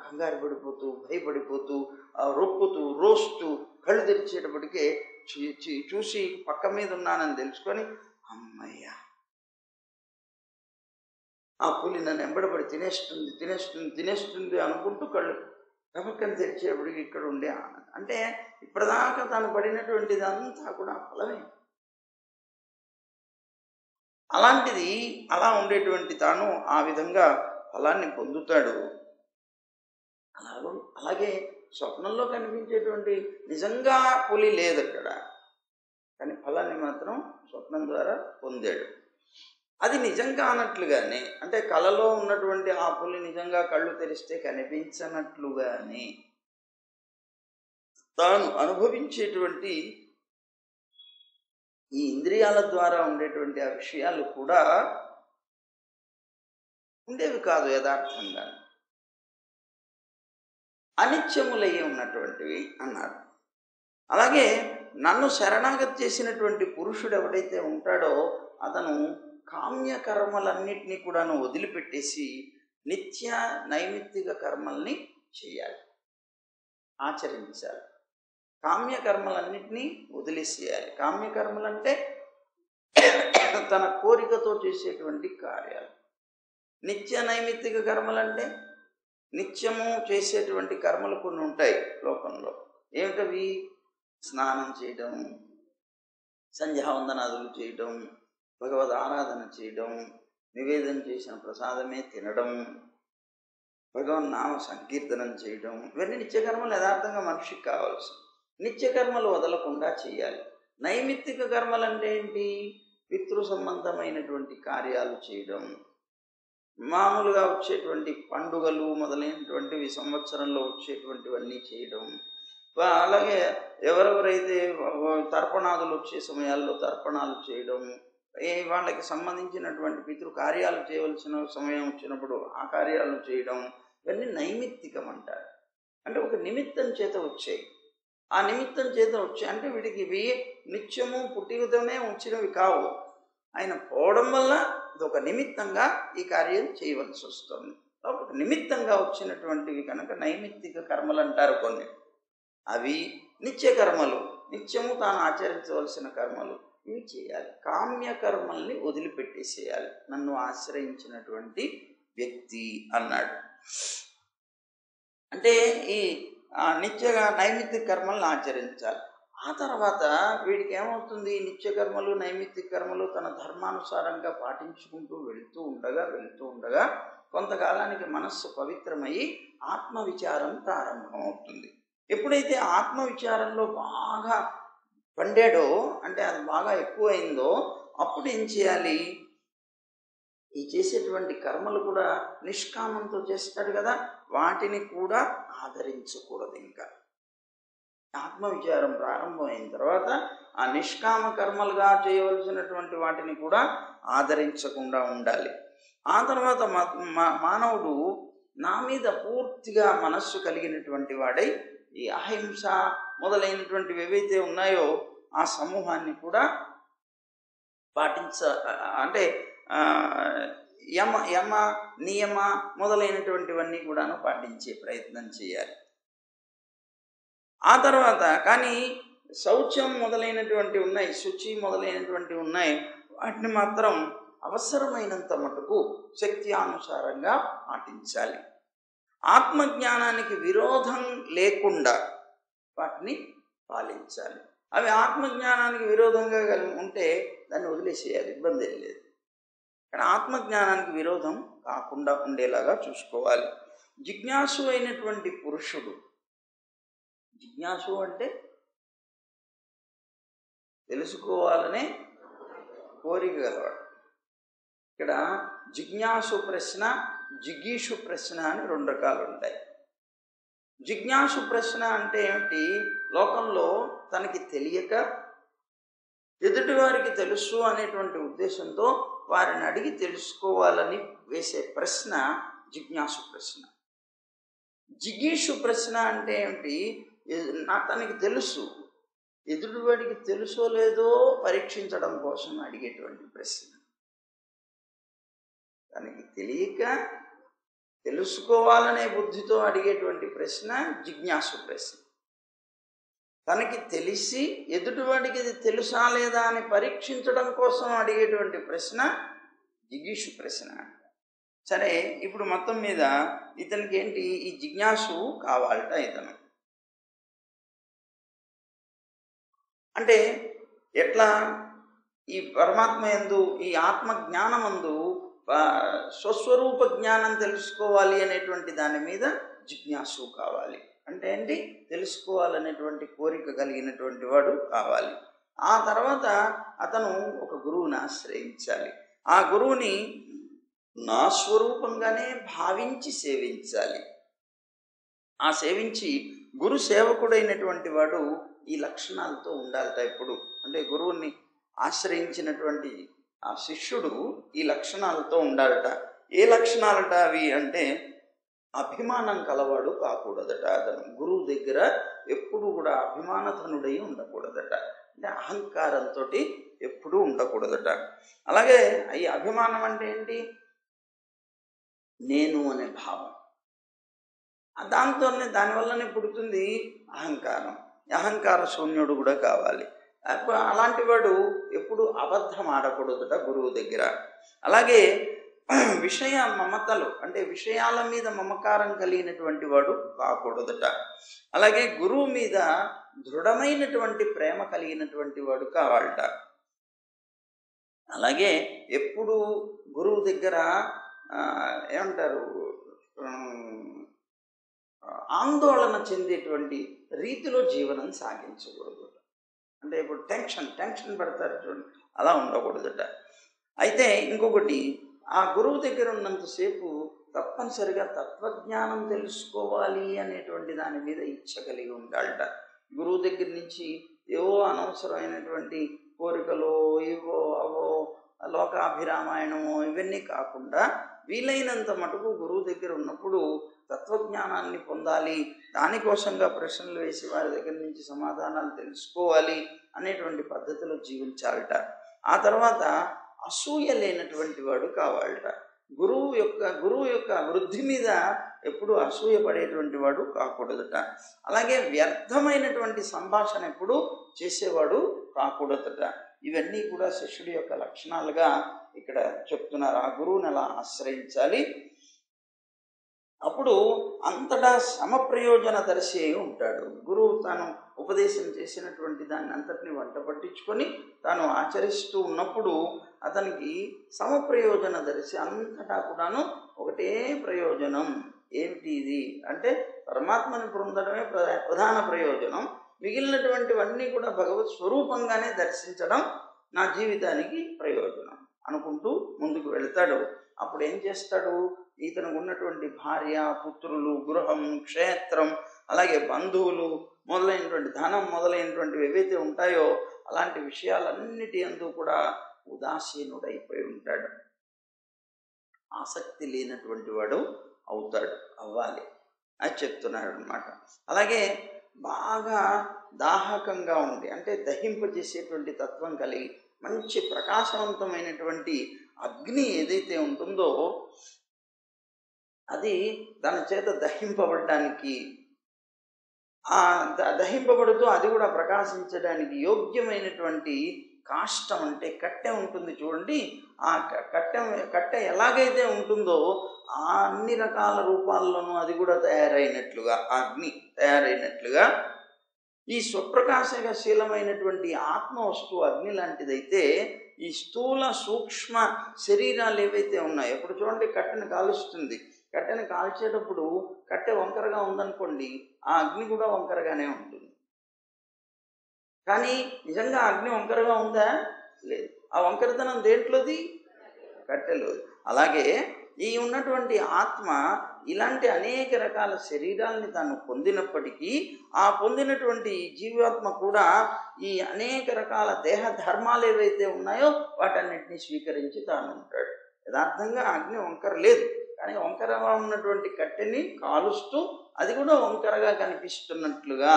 కంగారు పడిపోతూ, భయపడిపోతూ, రొప్పుతూ, రోస్తూ, కళ్ళు తెరిచేటప్పటికే చూసి పక్క మీద ఉన్నానని తెలుసుకొని, అమ్మయ్యా ఆ పులి నన్ను వెంబడబడి తినేస్తుంది తినేస్తుంది తినేస్తుంది అనుకుంటూ కళ్ళు గబక్కని తెరిచేటప్పటికి ఇక్కడ ఉండే ఆనందం. అంటే ఇప్పటిదాకా తాను పడినటువంటిది అంతా కూడా ఫలమే. అలాంటిది అలా ఉండేటువంటి తాను ఆ విధంగా ఫలాన్ని పొందుతాడు. అలాగే స్వప్నంలో కనిపించేటువంటి నిజంగా పులి లేదు అక్కడ, కానీ ఫలాన్ని మాత్రం స్వప్నం ద్వారా పొందాడు. అది నిజంగా అన్నట్లుగానే, అంటే కలలో ఉన్నటువంటి ఆ పులి నిజంగా కళ్ళు తెరిస్తే కనిపించనట్లుగానే తాను అనుభవించేటువంటి ఈ ఇంద్రియాల ద్వారా ఉండేటువంటి ఆ విషయాలు కూడా ఉండేవి కాదు, యథార్థంగా అనిత్యములయ్యి ఉన్నటువంటివి అన్నారు. అలాగే నన్ను శరణాగతి చేసినటువంటి పురుషుడు ఎవడైతే ఉంటాడో అతను కామ్యకర్మలన్నిటినీ కూడాను వదిలిపెట్టేసి నిత్య నైమిత్తిక కర్మల్ని చేయాలి, ఆచరించాలి. కామ్యకర్మలన్నిటినీ వదిలేసేయాలి. కామ్యకర్మలంటే తన కోరికతో చేసేటువంటి కార్యాలు. నిత్య నైమిత్తిక కర్మలంటే నిత్యము చేసేటువంటి కర్మలు కొన్ని ఉంటాయి లోకంలో. ఏమిటవి? స్నానం చేయడం, సంధ్యావందనాదులు చేయడం, భగవద్ ఆరాధన చేయడం, నివేదన చేసిన ప్రసాదమే తినడం, భగవన్ నామ సంకీర్తనం చేయడం, ఇవన్నీ నిత్యకర్మలు యథార్థంగా మనిషికి కావాల్సి. నిత్యకర్మలు వదలకుండా చేయాలి. నైమిత్తిక కర్మలు అంటే ఏంటి? పితృ సంబంధమైనటువంటి కార్యాలు చేయడం, మామూలుగా వచ్చేటువంటి పండుగలు మొదలైనటువంటివి సంవత్సరంలో వచ్చేటువంటివన్నీ చేయడం, అలాగే ఎవరెవరైతే తర్పణాదులు వచ్చే సమయాల్లో తర్పణాలు చేయడం, వాళ్ళకి సంబంధించినటువంటి పితృ కార్యాలు చేయవలసిన సమయం వచ్చినప్పుడు ఆ కార్యాలను చేయడం, ఇవన్నీ నైమిత్తికం అంటారు. అంటే ఒక నిమిత్తం చేత వచ్చాయి. ఆ నిమిత్తం చేత వచ్చాయి అంటే వీటికి ఇవి నిత్యము పుట్టికతోనే వచ్చినవి కావు. ఆయన పోవడం వల్ల ఇదొక నిమిత్తంగా ఈ కార్యం చేయవలసి వస్తుంది. ఒక నిమిత్తంగా వచ్చినటువంటివి కనుక నైమిత్తిక కర్మలు అంటారు కొన్ని. అవి నిత్య కర్మలు, నిత్యము తాను ఆచరించవలసిన కర్మలు, ఇవి చేయాలి. కామ్యకర్మల్ని వదిలిపెట్టేసేయాలి నన్ను ఆశ్రయించినటువంటి వ్యక్తి అన్నాడు. అంటే ఈ నిత్యగా నైమిత్తిక కర్మలను ఆచరించాలి. ఆ తర్వాత వీడికి ఏమవుతుంది? నిత్యకర్మలు నైమిత్తిక కర్మలు తన ధర్మానుసారంగా పాటించుకుంటూ వెళుతూ ఉండగా కొంతకాలానికి మనస్సు పవిత్రమయ్యి ఆత్మవిచారం ప్రారంభమవుతుంది. ఎప్పుడైతే ఆత్మవిచారంలో బాగా పండాడో, అంటే అది బాగా ఎక్కువైందో, అప్పుడు ఏం చేయాలి? ఈ చేసేటువంటి కర్మలు కూడా నిష్కామంతో చేస్తాడు కదా, వాటిని కూడా ఆదరించకూడదు. ఇంకా ఆత్మవిచారం ప్రారంభమైన తర్వాత ఆ నిష్కామ కర్మలుగా చేయవలసినటువంటి వాటిని కూడా ఆదరించకుండా ఉండాలి. ఆ తర్వాత మానవుడు నా మీద పూర్తిగా మనస్సు కలిగినటువంటి వాడై ఈ అహింస మొదలైనటువంటివి ఏవైతే ఉన్నాయో ఆ సమూహాన్ని కూడా అంటే యమ నియమ మొదలైనటువంటివన్నీ కూడాను పాటించే ప్రయత్నం చేయాలి. ఆ తర్వాత కానీ శౌచం మొదలైనటువంటి ఉన్నాయి, శుచి మొదలైనటువంటి ఉన్నాయి, వాటిని మాత్రం అవసరమైనంత మటుకు శక్తి అనుసారంగా పాటించాలి. ఆత్మజ్ఞానానికి విరోధం లేకుండా వాటిని పాలించాలి. అవి ఆత్మజ్ఞానానికి విరోధంగా ఉంటే దాన్ని వదిలేసేయాలి, ఇబ్బంది ఏం లేదు. కానీ ఆత్మజ్ఞానానికి విరోధం కాకుండా ఉండేలాగా చూసుకోవాలి. జిజ్ఞాసు అయినటువంటి పురుషుడు, జిజ్ఞాసు అంటే తెలుసుకోవాలనే కోరిక గలవాడు. ఇక్కడ జిజ్ఞాసు ప్రశ్న, జిగీషు ప్రశ్న అని 2 రకాలు ఉంటాయి. జిజ్ఞాసు ప్రశ్న అంటే ఏమిటి? లోకంలో తనకి తెలియక ఎదుటివారికి తెలుసు అనేటువంటి ఉద్దేశంతో వారిని అడిగి తెలుసుకోవాలని వేసే ప్రశ్న జిజ్ఞాసు ప్రశ్న. జిగీషు ప్రశ్న అంటే ఏమిటి? తనకి తెలుసు, ఎదుటివాడికి తెలుసో లేదో పరీక్షించడం కోసం అడిగేటువంటి ప్రశ్న. తనకి తెలియక తెలుసుకోవాలనే బుద్ధితో అడిగేటువంటి ప్రశ్న జిజ్ఞాసు ప్రశ్న. తనకి తెలిసి ఎదుటివాడికి ఇది తెలుసా లేదా అని పరీక్షించడం కోసం అడిగేటువంటి ప్రశ్న జిగీషు ప్రశ్న. సరే, ఇప్పుడు మొత్తం మీద ఇతనికి ఏంటి? ఈ జిజ్ఞాసు కావాలట. ఇతను అంటే ఎట్లా? ఈ పరమాత్మ యందు, ఈ ఆత్మ జ్ఞానమందు స్వస్వరూప జ్ఞానం తెలుసుకోవాలి అనేటువంటి దాని మీద జిజ్ఞాసు కావాలి. అంటే ఏంటి? తెలుసుకోవాలనేటువంటి కోరిక కలిగినటువంటి వాడు కావాలి. ఆ తర్వాత అతను ఒక గురువుని ఆశ్రయించాలి. ఆ గురువుని నా స్వరూపంగానే భావించి సేవించాలి. ఆ సేవించి గురు సేవకుడైనటువంటి వాడు ఈ లక్షణాలతో ఉండాలట ఎప్పుడు. అంటే గురువుని ఆశ్రయించినటువంటి ఆ శిష్యుడు ఈ లక్షణాలతో ఉండాలట. ఏ లక్షణాలట అవి అంటే, అభిమానం కలవాడు కాకూడదట. అతను గురువు దగ్గర ఎప్పుడు కూడా అభిమానధనుడై ఉండకూడదట. అంటే అహంకారంతో ఎప్పుడూ ఉండకూడదట. అలాగే ఈ అభిమానం అంటే ఏంటి? నేను అనే భావం. దానివల్లనే పుడుతుంది అహంకారం. అహంకార శూన్యుడు కూడా కావాలి. అలాంటి వాడు ఎప్పుడు అబద్ధం ఆడకూడదట గురువు దగ్గర. అలాగే విషయ మమతలు అంటే విషయాల మీద మమకారం కలిగినటువంటి వాడు కాకూడదట. అలాగే గురువు మీద దృఢమైనటువంటి ప్రేమ కలిగినటువంటి వాడు కావాలట. అలాగే ఎప్పుడు గురువు దగ్గర ఏమంటారు, ఆందోళన చెందేటువంటి రీతిలో జీవనం సాగించకూడదు. అంటే ఇప్పుడు టెన్షన్ పడతారు చూడండి, అలా ఉండకూడదట. అయితే ఇంకొకటి, ఆ గురువు దగ్గర ఉన్నంతసేపు తప్పనిసరిగా తత్వజ్ఞానం తెలుసుకోవాలి అనేటువంటి దాని మీద ఇచ్చ కలిగి ఉండాలట. గురువు దగ్గర నుంచి ఏవో అనవసరమైనటువంటి కోరికలు, ఇవో అవో, లోకాభిరామాయణమో ఇవన్నీ కాకుండా వీలైనంత మటుకు గురువు దగ్గర ఉన్నప్పుడు తత్వజ్ఞానాన్ని పొందాలి, దానికోసంగా ప్రశ్నలు వేసి వారి దగ్గర నుంచి సమాధానాలు తెలుసుకోవాలి అనేటువంటి పద్ధతిలో జీవించాలట. ఆ తర్వాత అసూయ లేనటువంటి వాడు కావాలట. గురువు యొక్క వృద్ధి మీద ఎప్పుడు అసూయ పడేటువంటి వాడు కాకూడదట. అలాగే వ్యర్థమైనటువంటి సంభాషణ ఎప్పుడు చేసేవాడు కాకూడదట. ఇవన్నీ కూడా శిష్యుడి యొక్క లక్షణాలుగా ఇక్కడ చెప్తున్నారు. ఆ గురువుని అలా ఆశ్రయించాలి. అప్పుడు అంతటా సమప్రయోజన దర్శి అయి ఉంటాడు. గురువు తాను ఉపదేశం చేసినటువంటి దాన్ని అంతటిని వంట పట్టించుకొని తాను ఆచరిస్తూ ఉన్నప్పుడు అతనికి సమప్రయోజన దర్శి. అంతటా కూడాను ఒకటే ప్రయోజనం. ఏమిటి ఇది అంటే, పరమాత్మని పొందడమే ప్రధాన ప్రయోజనం. మిగిలినటువంటివన్నీ కూడా భగవత్ స్వరూపంగానే దర్శించడం నా జీవితానికి ప్రయోజనం అనుకుంటూ ముందుకు వెళతాడు. అప్పుడు ఏం చేస్తాడు? ఇతనికి ఉన్నటువంటి భార్య, పుత్రులు, గృహం, క్షేత్రం, అలాగే బంధువులు మొదలైనటువంటి ధనం మొదలైనటువంటివి ఏవైతే ఉంటాయో అలాంటి విషయాలన్నిటి యందు కూడా ఉదాసీనుడైపోయి ఉంటాడు. ఆసక్తి లేనటువంటి వాడు అవ్వాలి అని చెప్తున్నాడు అన్నమాట. అలాగే బాగా దాహకంగా ఉండి, అంటే దహింపజేసేటువంటి తత్వం కలిగి మంచి ప్రకాశవంతమైనటువంటి అగ్ని ఏదైతే ఉంటుందో అది దాని చేత దహింపబడడానికి, దహింపబడుతూ అది కూడా ప్రకాశించడానికి యోగ్యమైనటువంటి కాష్టం అంటే కట్టె ఉంటుంది చూడండి. ఆ కట్టె ఎలాగైతే ఉంటుందో ఆ అన్ని రకాల రూపాల్లోనూ అది కూడా తయారైనట్లుగా, ఆ అగ్ని తయారైనట్లుగా ఈ స్వప్రకాశశీలమైనటువంటి ఆత్మ వస్తువు అగ్ని లాంటిదైతే ఈ స్థూల సూక్ష్మ శరీరాలు ఏవైతే ఉన్నాయో, ఇప్పుడు చూడండి కట్టెను కాలుస్తుంది, కట్టెను కాల్చేటప్పుడు కట్టె వంకరగా ఉందనుకోండి, ఆ అగ్ని కూడా వంకరగానే ఉంటుంది. కానీ నిజంగా అగ్ని వంకరగా ఉందా? లేదు. ఆ వంకరతనం దేంట్లోది? కట్టెలోది. అలాగే ఈ ఉన్నటువంటి ఆత్మ ఇలాంటి అనేక రకాల శరీరాల్ని తాను పొందినప్పటికీ ఆ పొందినటువంటి జీవాత్మ కూడా ఈ అనేక రకాల దేహ ధర్మాలు ఏవైతే ఉన్నాయో వాటన్నిటిని స్వీకరించి తాను ఉంటాడు. యథార్థంగా అగ్ని వంకర లేదు, కానీ వంకరగా ఉన్నటువంటి కట్టెని కాలుస్తూ అది కూడా వంకరగా కనిపిస్తున్నట్లుగా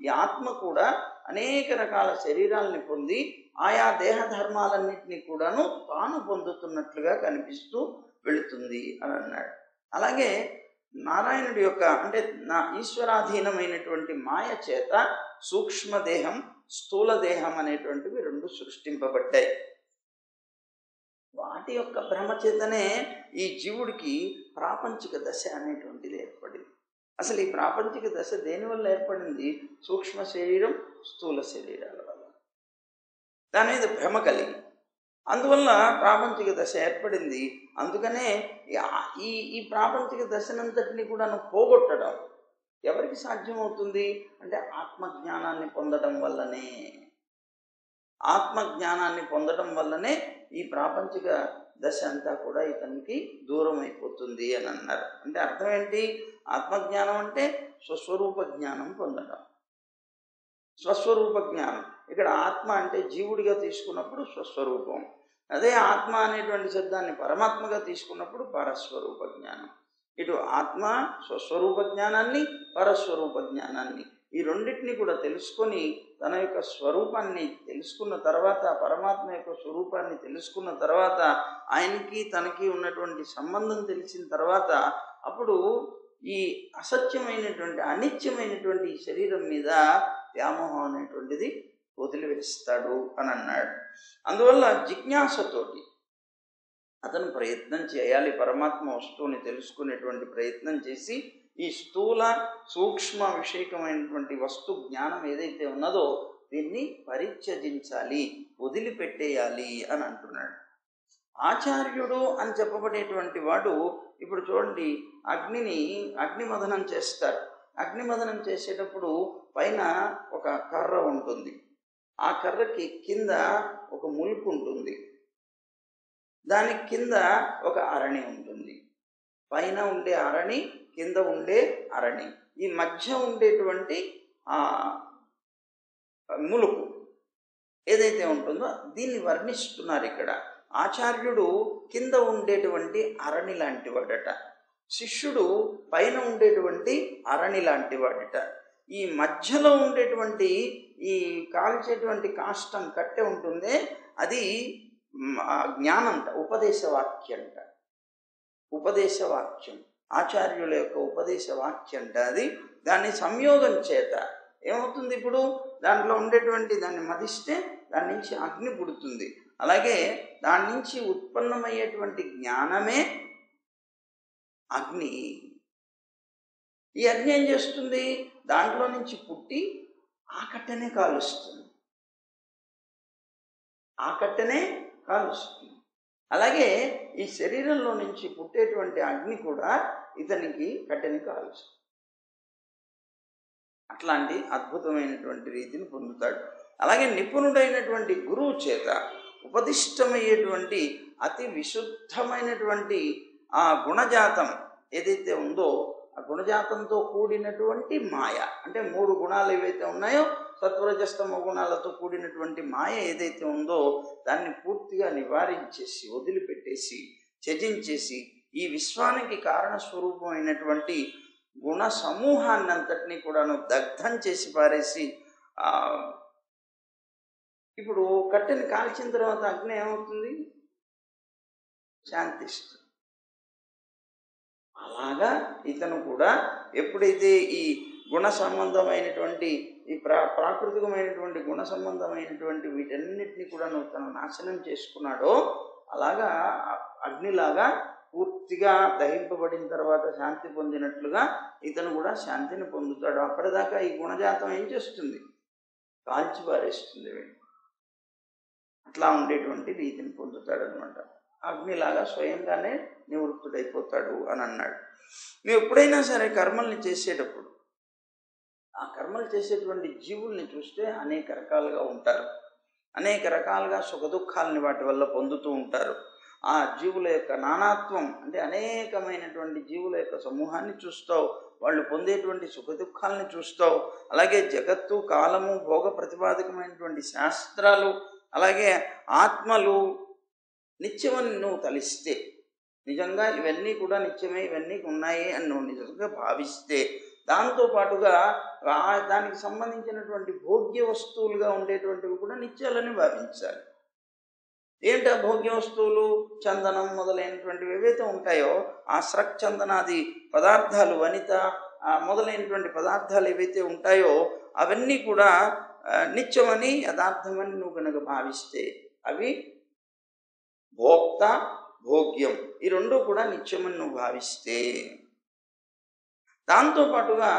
ఈ ఆత్మ కూడా అనేక రకాల శరీరాలని పొంది ఆయా దేహ ధర్మాలన్నింటినీ కూడాను తాను పొందుతున్నట్లుగా కనిపిస్తూ వెళుతుంది అని అన్నాడు. అలాగే నారాయణుడి యొక్క అంటే ఈశ్వరాధీనమైనటువంటి మాయ చేత సూక్ష్మదేహం, స్థూల దేహం అనేటువంటివి రెండు సృష్టింపబడ్డాయి. వాటి యొక్క భ్రమ చేతనే ఈ జీవుడికి ప్రాపంచిక దశ అనేటువంటిది ఏర్పడింది. అసలు ఈ ప్రాపంచిక దశ దేనివల్ల ఏర్పడింది? సూక్ష్మ శరీరం, స్థూల శరీరాల వల్ల. దాని మీద భ్రమ కలిగి అందువల్ల ప్రాపంచిక దశ ఏర్పడింది. అందుకనే ఈ ప్రాపంచిక దశనంతటిని కూడా పోగొట్టడం ఎవరికి సాధ్యమవుతుంది అంటే ఆత్మజ్ఞానాన్ని పొందడం వల్లనే. ఆత్మజ్ఞానాన్ని పొందడం వల్లనే ఈ ప్రాపంచిక దశ అంతా కూడా ఇతనికి దూరం అయిపోతుంది అని అన్నారు. అంటే అర్థం ఏంటి? ఆత్మజ్ఞానం అంటే స్వస్వరూప జ్ఞానం పొందడం. స్వస్వరూప జ్ఞానం ఇక్కడ ఆత్మ అంటే జీవుడిగా తీసుకున్నప్పుడు స్వస్వరూపం, అదే ఆత్మ అనేటువంటి శబ్దాన్ని పరమాత్మగా తీసుకున్నప్పుడు పరస్వరూప జ్ఞానం. ఇటు ఆత్మ స్వస్వరూప జ్ఞానాన్ని, పరస్వరూప జ్ఞానాన్ని ఈ రెండింటిని కూడా తెలుసుకొని తన యొక్క స్వరూపాన్ని తెలుసుకున్న తర్వాత, పరమాత్మ యొక్క స్వరూపాన్ని తెలుసుకున్న తర్వాత, ఆయనకి తనకి ఉన్నటువంటి సంబంధం తెలిసిన తర్వాత అప్పుడు ఈ అసత్యమైనటువంటి అనిత్యమైనటువంటి ఈ శరీరం మీద వ్యామోహం అనేటువంటిది వదిలివేస్తాడు అని అన్నాడు. అందువల్ల జిజ్ఞాసతోటి అతను ప్రయత్నం చేయాలి, పరమాత్మ వస్తువుని తెలుసుకునేటువంటి ప్రయత్నం చేసి ఈ స్థూల సూక్ష్మ విషయకమైనటువంటి వస్తు జ్ఞానం ఏదైతే ఉన్నదో దీన్ని పరిత్యజించాలి, వదిలిపెట్టేయాలి అని అంటున్నాడు. ఆచార్యుడు అని చెప్పబడేటువంటి వాడు ఇప్పుడు చూడండి అగ్నిమదనం చేస్తారు. అగ్నిమదనం చేసేటప్పుడు పైన ఒక కర్ర ఉంటుంది, ఆ కర్రకి కింద ఒక ములుకు ఉంటుంది, దానికి కింద ఒక అరణి ఉంటుంది. పైన ఉండే అరణి, కింద ఉండే అరణి, ఈ మధ్య ఉండేటువంటి ఆ ములుకు ఏదైతే ఉంటుందో దీన్ని వర్ణిస్తున్నారు ఇక్కడ. ఆచార్యుడు కింద ఉండేటువంటి అరణి లాంటి వాడట, శిష్యుడు పైన ఉండేటువంటి అరణి లాంటి వాడట. ఈ మధ్యలో ఉండేటువంటి ఈ కాల్చేటువంటి కాష్టం కట్టె ఉంటుందే అది జ్ఞానంట, ఉపదేశవాక్యంట. ఉపదేశవాక్యం ఆచార్యుల యొక్క ఉపదేశవాక్యంట అది. దాన్ని సంయోగం చేత ఏమవుతుంది? ఇప్పుడు దాంట్లో ఉండేటువంటి దాన్ని మదిస్తే దాని నుంచి అగ్ని పుడుతుంది. అలాగే దాని నుంచి ఉత్పన్నమయ్యేటువంటి జ్ఞానమే అగ్ని. ఈ అగ్ని ఏం చేస్తుంది? దాంట్లో నుంచి పుట్టి ఆ కట్టెనే కాలుస్తుంది, ఆ కట్టెనే కాలుస్తుంది. అలాగే ఈ శరీరంలో నుంచి పుట్టేటువంటి అగ్ని కూడా ఇతనికి కట్టెని కాలుస్తుంది. అట్లాంటి అద్భుతమైనటువంటి రీతిని పొందుతాడు. అలాగే నిపుణుడైనటువంటి గురువు చేత ఉపదిష్టమయ్యేటువంటి అతి విశుద్ధమైనటువంటి ఆ గుణజాతం ఏదైతే ఉందో ఆ గుణజాతంతో కూడినటువంటి మాయ, అంటే 3 గుణాలు ఏవైతే ఉన్నాయో సత్వరజస్తమ గుణాలతో కూడినటువంటి మాయ ఏదైతే ఉందో దాన్ని పూర్తిగా నివారించేసి, వదిలిపెట్టేసి, త్యజించేసి ఈ విశ్వానికి కారణస్వరూపమైనటువంటి గుణ సమూహాన్ని అంతటినీ కూడాను దగ్ధం చేసి పారేసి ఇప్పుడు కట్టెని కాల్చిన తర్వాత అగ్ని ఏమవుతుంది? శాంతిస్తుంది. అలాగా ఇతను కూడా ఎప్పుడైతే ఈ గుణ సంబంధమైనటువంటి ఈ ప్రాకృతికమైనటువంటి గుణ సంబంధమైనటువంటి వీటన్నిటిని కూడా తను నాశనం చేసుకున్నాడో అలాగా అగ్నిలాగా పూర్తిగా దహింపబడిన తర్వాత శాంతి పొందినట్లుగా ఇతను కూడా శాంతిని పొందుతాడు. అప్పటిదాకా ఈ గుణజాతం ఏం చేస్తుంది? కాల్చి పారేస్తుంది. అట్లా ఉండేటువంటి రీతిని పొందుతాడు అనమాట. అగ్నిలాగా స్వయంగానే నివృత్తుడైపోతాడు అని అన్నాడు. నువ్వు ఎప్పుడైనా సరే కర్మల్ని చేసేటప్పుడు ఆ కర్మలు చేసేటువంటి జీవుల్ని చూస్తే అనేక రకాలుగా ఉంటారు. అనేక రకాలుగా సుఖదుఖాలని వాటి వల్ల పొందుతూ ఉంటారు. ఆ జీవుల యొక్క నానాత్వం అంటే అనేకమైనటువంటి జీవుల యొక్క సమూహాన్ని చూస్తావు. వాళ్ళు పొందేటువంటి సుఖదుఖాలని చూస్తావు. అలాగే జగత్తు, కాలము, భోగ ప్రతిపాదకమైనటువంటి శాస్త్రాలు, అలాగే ఆత్మలు నిత్యమని నువ్వు తలిస్తే, నిజంగా ఇవన్నీ కూడా నిత్యమే, ఇవన్నీ ఉన్నాయి అని నువ్వు నిజంగా భావిస్తే, దాంతోపాటుగా దానికి సంబంధించినటువంటి భోగ్య వస్తువులుగా ఉండేటువంటివి కూడా నిత్యాలని భావించాలి. ఏంటా భోగ్య వస్తువులు? చందనం మొదలైనటువంటివి ఏవైతే ఉంటాయో ఆ స్రక్చందనాది పదార్థాలు, వనిత మొదలైనటువంటి పదార్థాలు ఏవైతే ఉంటాయో అవన్నీ కూడా నిత్యమని, యథార్థమని నువ్వు కనుక భావిస్తే, అవి భోక్త, భోగ్యం ఈ రెండు కూడా నిత్యమని నువ్వు భావిస్తే, దాంతోపాటుగా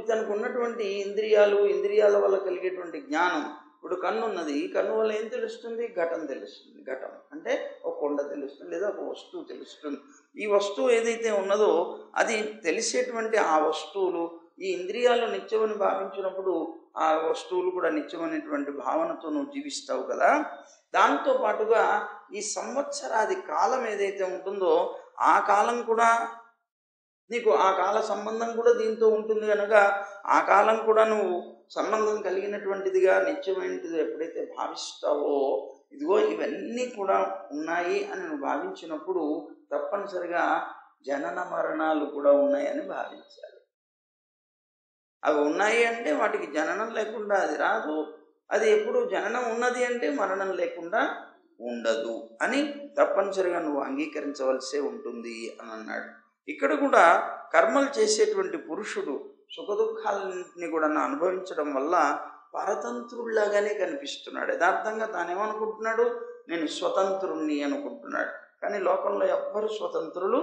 తనకు ఉన్నటువంటి ఇంద్రియాల వల్ల కలిగేటువంటి జ్ఞానం, ఇప్పుడు కన్ను ఉన్నది, కన్ను వల్ల ఏం తెలుస్తుంది? ఘటం తెలుస్తుంది. ఘటం అంటే ఒక కొండ తెలుస్తుంది, లేదా ఒక వస్తువు తెలుస్తుంది. ఈ వస్తువు ఏదైతే ఉన్నదో అది తెలిసేటువంటి ఆ వస్తువులు, ఈ ఇంద్రియాలు నిత్యమని భావించినప్పుడు ఆ వస్తువులు కూడా నిత్యమైనటువంటి భావనతో నువ్వు జీవిస్తావు కదా. దాంతోపాటుగా ఈ సంవత్సరాది కాలం ఏదైతే ఉంటుందో ఆ కాలం కూడా నీకు, ఆ కాల సంబంధం కూడా దీంతో ఉంటుంది కనుక ఆ కాలం కూడా నువ్వు సంబంధం కలిగినటువంటిదిగా, నిత్యమైనది ఎప్పుడైతే భావిస్తావో, ఇదిగో ఇవన్నీ కూడా ఉన్నాయి అని నువ్వు భావించినప్పుడు తప్పనిసరిగా జనన మరణాలు కూడా ఉన్నాయని భావించాలి. అవి ఉన్నాయి అంటే వాటికి జననం లేకుండా అది రాదు. అది ఎప్పుడు జననం ఉన్నది అంటే మరణం లేకుండా ఉండదు అని తప్పనిసరిగా నువ్వు అంగీకరించవలసే ఉంటుంది అని అన్నాడు. ఇక్కడ కూడా కర్మలు చేసేటువంటి పురుషుడు సుఖదుఖాలని కూడా అనుభవించడం వల్ల పరతంత్రుల్లాగానే కనిపిస్తున్నాడు. యథార్థంగా తానేమనుకుంటున్నాడు? నేను స్వతంత్రుణ్ణి అనుకుంటున్నాడు. కానీ లోకంలో ఎవ్వరు స్వతంత్రులు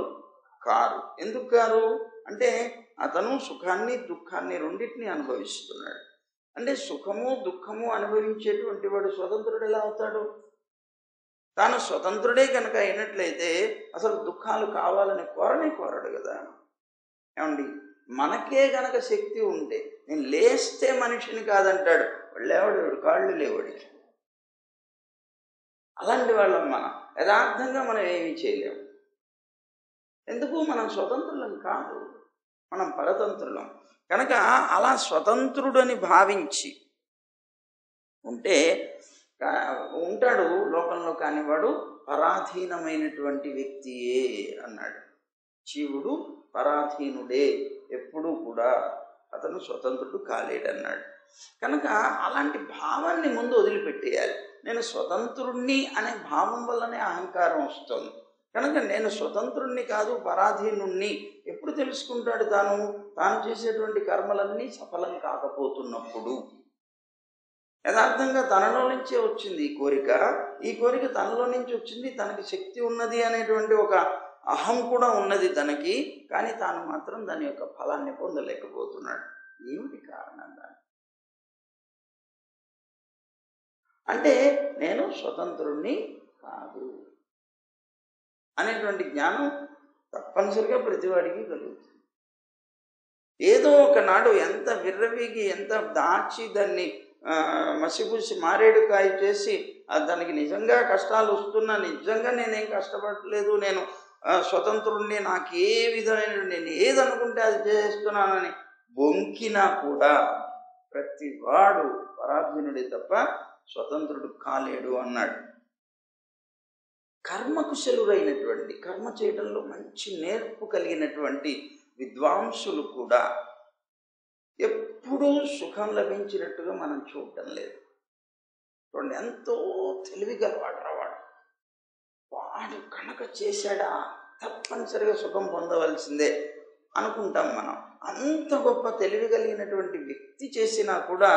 కారు. ఎందుకు కారు అంటే అతను సుఖాన్ని, దుఃఖాన్ని రెండింటినీ అనుభవిస్తున్నాడు. అంటే సుఖము, దుఃఖము అనుభవించేటువంటి వాడు స్వతంత్రుడు ఎలా అవుతాడు? తాను స్వతంత్రుడే కనుక అయినట్లయితే అసలు దుఃఖాలు కావాలని కోరడు కదా. ఏమండి, మనకే గనక శక్తి ఉంటే, నేను లేస్తే మనిషిని కాదంటాడు, లేవడు, కాళ్ళు లేవడికి. అలాంటి వాళ్ళం మనం. యథార్థంగా మనం ఏమీ చేయలేము. ఎందుకు? మనం స్వతంత్రులం కాదు, మనం పరతంత్రులం. కనుక అలా స్వతంత్రుడని భావించి ఉంటాడు లోకంలో. కానీ వాడు పరాధీనమైనటువంటి వ్యక్తియే అన్నాడు. జీవుడు పరాధీనుడే, ఎప్పుడూ కూడా అతను స్వతంత్రుడు కాలేడన్నాడు. కనుక అలాంటి భావాన్ని ముందు వదిలిపెట్టేయాలి. నేను స్వతంత్రుణ్ణి అనే భావం వల్లనే అహంకారం వస్తుంది. కనుక నేను స్వతంత్రుణ్ణి కాదు, పరాధీనుణ్ణి ఎప్పుడు తెలుసుకుంటాడు? తాను చేసేటువంటి కర్మలన్నీ సఫలం కాకపోతున్నప్పుడు. యథార్థంగా తనలో నుంచే వచ్చింది ఈ కోరిక తనలో నుంచి వచ్చింది, తనకి శక్తి ఉన్నది అనేటువంటి ఒక అహం కూడా ఉన్నది తనకి. కానీ తాను మాత్రం దాని యొక్క ఫలాన్ని పొందలేకపోతున్నాడు. ఏమిటి కారణం? దాన్ని అంటే నేను స్వతంత్రుణ్ణి కాదు అనేటువంటి జ్ఞానం తప్పనిసరిగా ప్రతివాడికి కలుగుతుంది. ఏదో ఒకనాడు ఎంత విర్రవీగి, ఎంత దాచి దాన్ని మసిపూసి మారేడుకాయ చేసి దానికి నిజంగా కష్టాలు వస్తున్నా, నిజంగా నేనేం కష్టపడలేదు, నేను స్వతంత్రుణ్ణి, నాకు ఏ విధమైన, నేను ఏదనుకుంటే అది చేస్తున్నానని బొంకినా కూడా ప్రతివాడు పరాధీనుడే తప్ప స్వతంత్రుడు కాలేడు అన్నాడు. కర్మకుశలురైనటువంటి, కర్మ చేయడంలో మంచి నేర్పు కలిగినటువంటి విద్వాంసులు కూడా ఎప్పుడూ సుఖం లభించినట్టుగా మనం చూడటం లేదు. చూడండి, ఎంతో తెలివి గలవాడు వాడు కనుక చేశాడా తప్పనిసరిగా సుఖం పొందవలసిందే అనుకుంటాం మనం. అంత గొప్ప తెలివి కలిగినటువంటి వ్యక్తి చేసినా కూడా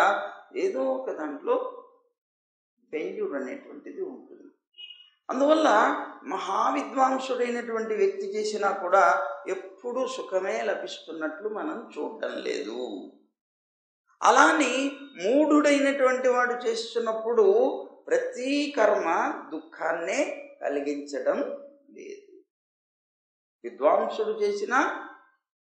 ఏదో ఒక దాంట్లో ఫెయిల్యూర్ అనేటువంటిది ఉంటుంది. అందువల్ల మహావిద్వాంసుడైనటువంటి వ్యక్తి చేసినా కూడా ఎప్పుడూ సుఖమే లభిస్తున్నట్లు మనం చూడటం లేదు. అలాని మూఢుడైనటువంటి వాడు చేస్తున్నప్పుడు ప్రతి కర్మ దుఃఖాన్నే కలిగించడం లేదు. విద్వాంసుడు చేసినా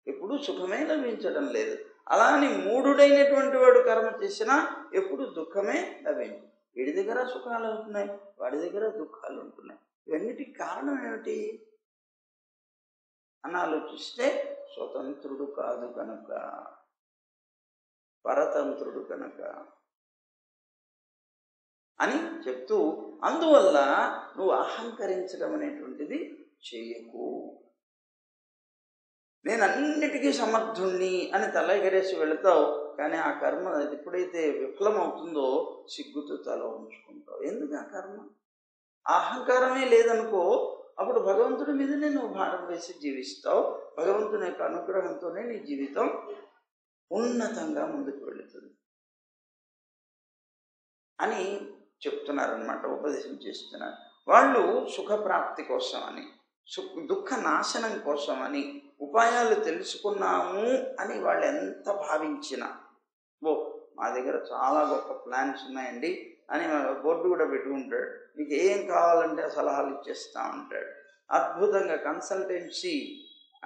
ఎప్పుడు సుఖమే లభించడం లేదు. అలాని మూఢుడైనటువంటి వాడు కర్మ చేసినా ఎప్పుడు దుఃఖమే లభించదు. వీడి దగ్గర సుఖాలు ఉంటున్నాయి, వాడి దగ్గర దుఃఖాలు ఉంటున్నాయి. ఇవన్నిటికి కారణం ఏమిటి అని ఆలోచిస్తే స్వతంత్రుడు కాదు కనుక, పరతంత్రుడు కనుక అని చెప్తూ, అందువల్ల నువ్వు అహంకరించడం అనేటువంటిది చేయకు. నేను అన్నిటికీ సమర్థుణ్ణి అని తల ఎగరేసి వెళతావు, కానీ ఆ కర్మ ఎప్పుడైతే విఫలమవుతుందో సిగ్గుతో తల ఉంచుకుంటావు. ఎందుకు ఆ కర్మ? అహంకారమే లేదనుకో, అప్పుడు భగవంతుడి మీదనే నువ్వు భారం వేసి జీవిస్తావు. భగవంతుని యొక్క అనుగ్రహంతోనే నీ జీవితం ఉన్నతంగా ముందుకు వెళుతుంది అని చెప్తున్నారనమాట, ఉపదేశం చేస్తున్నారు. వాళ్ళు సుఖప్రాప్తి కోసమని, దుఃఖ నాశనం కోసమని ఉపాయాలు తెలుసుకున్నాము అని వాళ్ళు ఎంత భావించినా, మా దగ్గర చాలా గొప్ప ప్లాన్స్ ఉన్నాయండి అని బోర్డు కూడా పెట్టుకుంటాడు. మీకు ఏం కావాలంటే సలహాలు ఇచ్చేస్తా ఉంటాడు. అద్భుతంగా కన్సల్టెన్సీ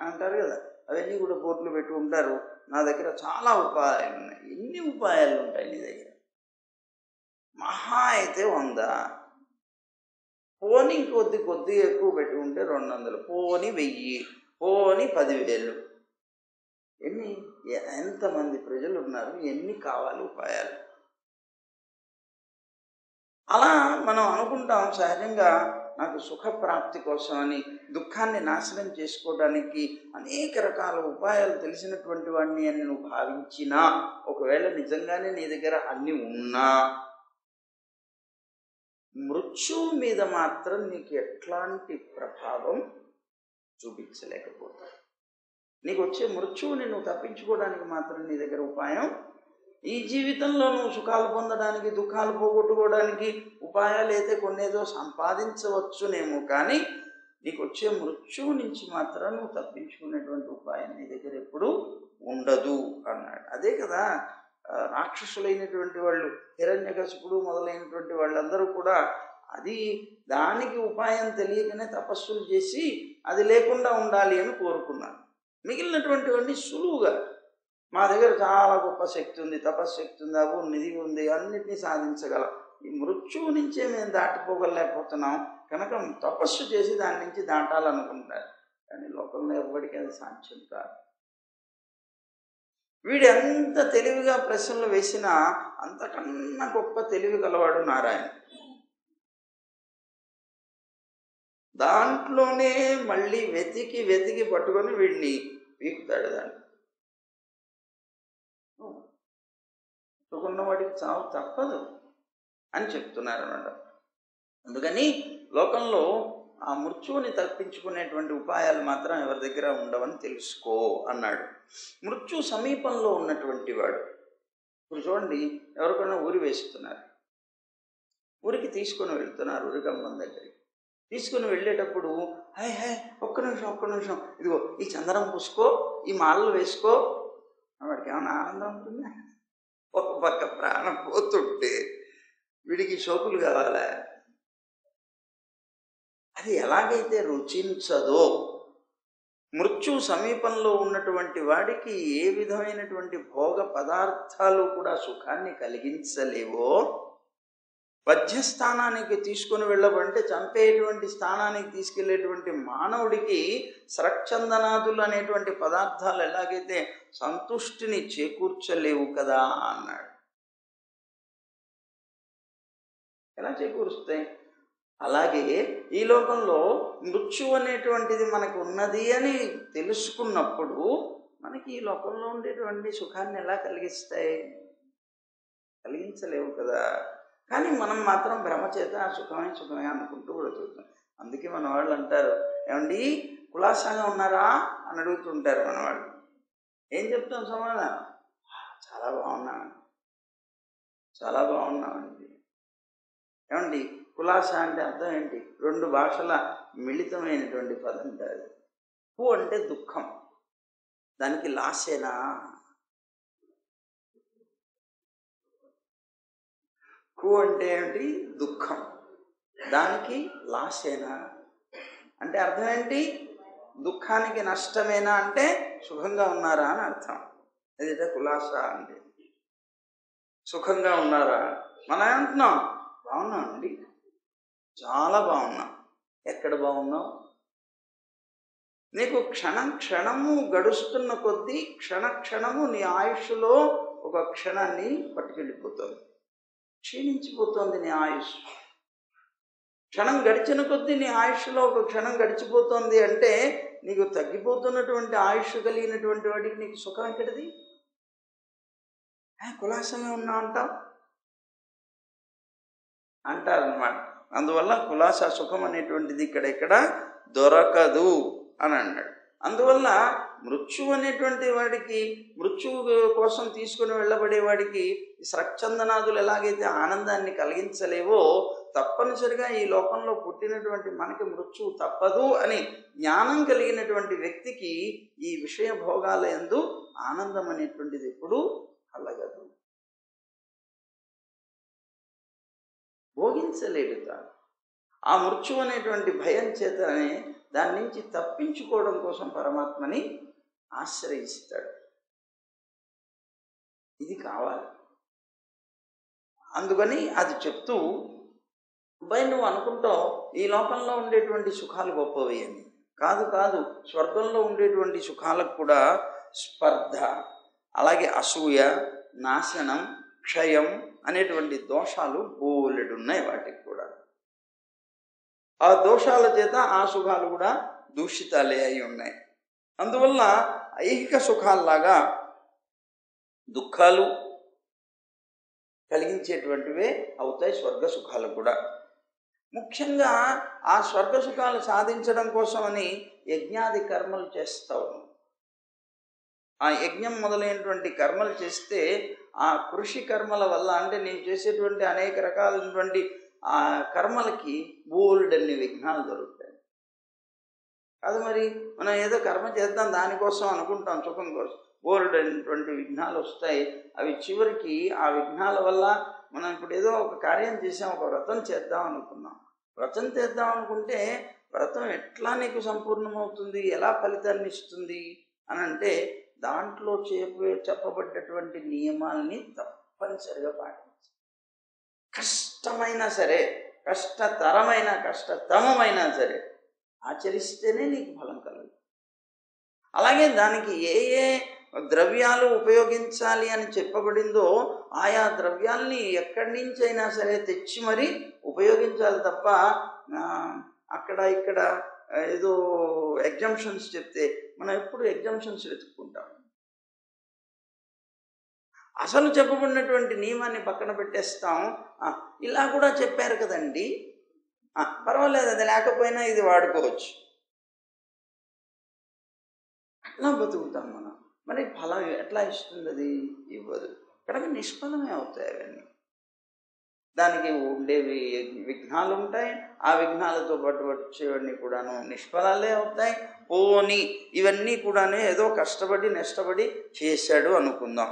అంటారు కదా, అవన్నీ కూడా బోర్డులు పెట్టుకుంటారు. నా దగ్గర చాలా ఉపాయాలు ఉన్నాయి. ఎన్ని ఉపాయాలు ఉంటాయి నీ దగ్గర? మహా అయితే 100, పోనీ కొద్ది ఎక్కువ పెట్టుకుంటే 200, పోనీ 1000, పోనీ 10,000. ఎంతమంది ప్రజలు ఉన్నారు, ఎన్ని కావాలి ఉపాయాలు? అలా మనం అనుకుంటాం సహజంగా, నాకు సుఖప్రాప్తి కోసమని, దుఃఖాన్ని నాశనం చేసుకోవడానికి అనేక రకాల ఉపాయాలు తెలిసినటువంటి వాడిని అని నువ్వు భావించినా, ఒకవేళ నిజంగానే నీ దగ్గర అన్ని ఉన్నా, మృత్యువు మీద మాత్రం నీకు ఎట్లాంటి ప్రభావం చూపించలేకపోతావు. నీకు వచ్చే మృత్యువుని నువ్వు తప్పించుకోవడానికి మాత్రం నీ దగ్గర ఉపాయం, ఈ జీవితంలో నువ్వు సుఖాలు పొందడానికి, దుఃఖాలు పోగొట్టుకోవడానికి ఉపాయాలు అయితే కొన్నేదో సంపాదించవచ్చునేమో, కానీ నీకు వచ్చే మృత్యువు నుంచి మాత్రం నువ్వు తప్పించుకునేటువంటి ఉపాయం నీ దగ్గర ఎప్పుడు ఉండదు అన్నాడు. అదే కదా రాక్షసులైనటువంటి వాళ్ళు, హిరణ్యకశిపుడు మొదలైనటువంటి వాళ్ళందరూ కూడా అది దానికి ఉపాయం తెలియకనే తపస్సులు చేసి అది లేకుండా ఉండాలి అని కోరుకున్నారు. మిగిలినటువంటి వాడిని సులువుగా, మా దగ్గర చాలా గొప్ప శక్తి ఉంది, తపశ్శక్తి ఉంది, అవు నిధి ఉంది, అన్నిటినీ సాధించగలం, ఈ మృత్యువు నుంచే మేము దాటిపోగలేకపోతున్నాం కనుక తపస్సు చేసి దాని నుంచి దాటాలనుకుంటారు. కానీ లోకంలో ఎవ్వడికి అది సాధ్యం కాదు. వీడు ఎంత తెలివిగా ప్రశ్నలు వేసినా అంతకన్నా గొప్ప తెలివి గలవాడు నారాయణ. దాంట్లోనే మళ్ళీ వెతికి పట్టుకొని వీడిని పీకుతాడు. దాన్ని వాడికి చావు తప్పదు అని చెప్తున్నారు అన్నమాట. అందుకని లోకంలో ఆ మృత్యువుని తప్పించుకునేటువంటి ఉపాయాలు మాత్రం ఎవరి దగ్గర ఉండవని తెలుసుకో అన్నాడు. మృత్యు సమీపంలో ఉన్నటువంటి వాడు, ఇప్పుడు చూడండి, ఎవరికైనా ఊరి వేస్తున్నారు, ఊరికి తీసుకొని వెళ్తున్నారు, ఊరికమ్మం దగ్గరికి తీసుకుని వెళ్ళేటప్పుడు ఒక్క నిమిషం ఇదిగో ఈ చందనం పూసుకో, ఈ మాలలు వేసుకో, వాడికి ఏమైనా ఆనందం ఉంటుందా? ఒక పక్క ప్రాణం పోతుంటే వీడికి షోకులు కావాలా? అది ఎలాగైతే రుచించదో, మృత్యు సమీపంలో ఉన్నటువంటి వాడికి ఏ విధమైనటువంటి భోగ పదార్థాలు కూడా సుఖాన్ని కలిగించలేవో, వధ్యస్థానానికి తీసుకుని వెళ్ళబంటే చంపేటువంటి స్థానానికి తీసుకెళ్లేటువంటి మానవుడికి స్రక్చందనాదులు అనేటువంటి పదార్థాలు ఎలాగైతే సంతుష్టిని చేకూర్చలేవు కదా అన్నాడు. ఎలా చేకూరుస్తాయి? అలాగే ఈ లోకంలో మృత్యు అనేటువంటిది మనకు ఉన్నది అని తెలుసుకున్నప్పుడు మనకి ఈ లోకంలో ఉండేటువంటి సుఖాన్ని ఎలా కలిగిస్తాయి? కలిగించలేవు కదా. కానీ మనం మాత్రం భ్రమ చేత సుఖమే అనుకుంటూ బ్రతుకుతాం. అందుకే మన వాళ్ళు అంటారు, ఏమండి కులాసాగా ఉన్నారా అని అడుగుతుంటారు మన వాళ్ళు. ఏం చెప్తాం సమాధానం? చాలా బాగున్నామండి. ఏమండి కులాస అంటే అర్థం ఏంటి? 2 భాషల మిళితమైనటువంటి పదం అది. కు అంటే దుఃఖం, దానికి లాసేనా? కు అంటే ఏంటి? దుఃఖం, దానికి లాసేనా అంటే అర్థం ఏంటి? దుఃఖానికి నష్టమేనా అంటే సుఖంగా ఉన్నారా అని అర్థం. అదే కులాస అంటే. సుఖంగా ఉన్నారా? మనం ఏమంటున్నాం? బాగున్నాం అండి, చాలా బాగున్నాం. ఎక్కడ బాగున్నావు? నీకు క్షణం క్షణము గడుస్తున్న కొద్దీ క్షణము నీ ఆయుష్లో ఒక క్షణాన్ని పట్టుకెళ్ళిపోతుంది, క్షీణించిపోతుంది నీ ఆయుష్. క్షణం గడిచిన కొద్దీ నీ ఆయుష్లో ఒక క్షణం గడిచిపోతుంది అంటే నీకు తగ్గిపోతున్నటువంటి ఆయుష్ కలిగినటువంటి వాడికి నీకు సుఖం ఎక్కడిది? కులాసంగా ఉన్నా అంటావు అంటారనమాట. అందువల్ల కులాస సుఖం అనేటువంటిది ఇక్కడ దొరకదు అని అన్నాడు. అందువల్ల మృత్యువు అనేటువంటి వాడికి, మృత్యువు కోసం తీసుకుని వెళ్ళబడేవాడికి స్రక్చందనాదులు ఎలాగైతే ఆనందాన్ని కలిగించలేవో, తప్పనిసరిగా ఈ లోకంలో పుట్టినటువంటి మనకి మృత్యువు తప్పదు అని జ్ఞానం కలిగినటువంటి వ్యక్తికి ఈ విషయ భోగాల యందు ఆనందం అనేటువంటిది ఎప్పుడూ కలగదు, భోగించలేడు తాను. ఆ మృత్యువు అనేటువంటి భయం చేతనే దాని నుంచి తప్పించుకోవడం కోసం పరమాత్మని ఆశ్రయిస్తాడు. ఇది కావాలి. అందుకని అది చెప్తూ, నువ్వు అనుకుంటావు ఈ లోకంలో ఉండేటువంటి సుఖాలు గొప్పవి అని. కాదు, స్వర్గంలో ఉండేటువంటి సుఖాలకు కూడా స్పర్ధ, అలాగే అసూయ, నాశనం, క్షయం అనేటువంటి దోషాలు బోలెడున్నాయి వాటికి కూడా. ఆ దోషాల చేత ఆ సుఖాలు కూడా దూషితాలే అయి ఉన్నాయి. అందువల్ల ఐహిక సుఖాల్లాగా దుఃఖాలు కలిగించేటువంటివే అవుతాయి స్వర్గ సుఖాలు కూడా. ముఖ్యంగా ఆ స్వర్గ సుఖాలు సాధించడం కోసమని యజ్ఞాది కర్మలు చేస్తావు. ఆ యజ్ఞం మొదలైనటువంటి కర్మలు చేస్తే ఆ కృషి కర్మల వల్ల, అంటే నేను చేసేటువంటి అనేక రకాలైనటువంటి ఆ కర్మలకి బోల్డన్ని విఘ్నాలు దొరుకుతాయి. కాదు మరి మనం ఏదో కర్మ చేద్దాం దానికోసం అనుకుంటాం, సుఖం కోసం, బోల్డైనటువంటి విఘ్నాలు వస్తాయి. అవి చివరికి ఆ విఘ్నాల వల్ల మనం ఇప్పుడు ఏదో ఒక కార్యం చేసాం, ఒక వ్రతం చేద్దాం అనుకున్నాం. వ్రతం చేద్దాం అనుకుంటే వ్రతం ఎట్లా నీకు సంపూర్ణమవుతుంది, ఎలా ఫలితాన్ని ఇస్తుంది అని అంటే దాంట్లో చెప్పబడ్డటువంటి నియమాల్ని తప్పనిసరిగా పాటించాలి. కష్టమైనా సరే, కష్టతరమైన కష్టతమమైనా సరే ఆచరిస్తేనే నీకు ఫలం కలుగుతుంది. అలాగే దానికి ఏ ఏ ద్రవ్యాలు ఉపయోగించాలి అని చెప్పబడిందో ఆయా ద్రవ్యాల్ని ఎక్కడి నుంచి అయినా సరే తెచ్చి మరి ఉపయోగించాలి తప్ప అక్కడ ఇక్కడ ఏదో ఎగ్జంప్షన్స్ చెప్తే మనం ఎప్పుడు ఎగ్జంప్షన్స్ వెతుక్కుంటాం. అసలు చెప్పబడినటువంటి నియమాన్ని పక్కన పెట్టేస్తాం. ఇలా కూడా చెప్పారు కదండి, పర్వాలేదు, అది లేకపోయినా ఇది వాడుకోవచ్చు, అట్లా బతుకుతాం మనం. మరి ఫలం ఎట్లా ఇస్తుంది? అది ఇవ్వదు. ఇక్కడ నిష్ఫలమే అవుతాయి అవన్నీ. దానికి ఉండేవి విఘ్నాలు ఉంటాయి, ఆ విఘ్నాలతో పాటు వచ్చేవన్నీ కూడాను నిష్ఫలాలే అవుతాయి. పోని ఇవన్నీ కూడాను ఏదో కష్టపడి నష్టపడి చేశాడు అనుకుందాం.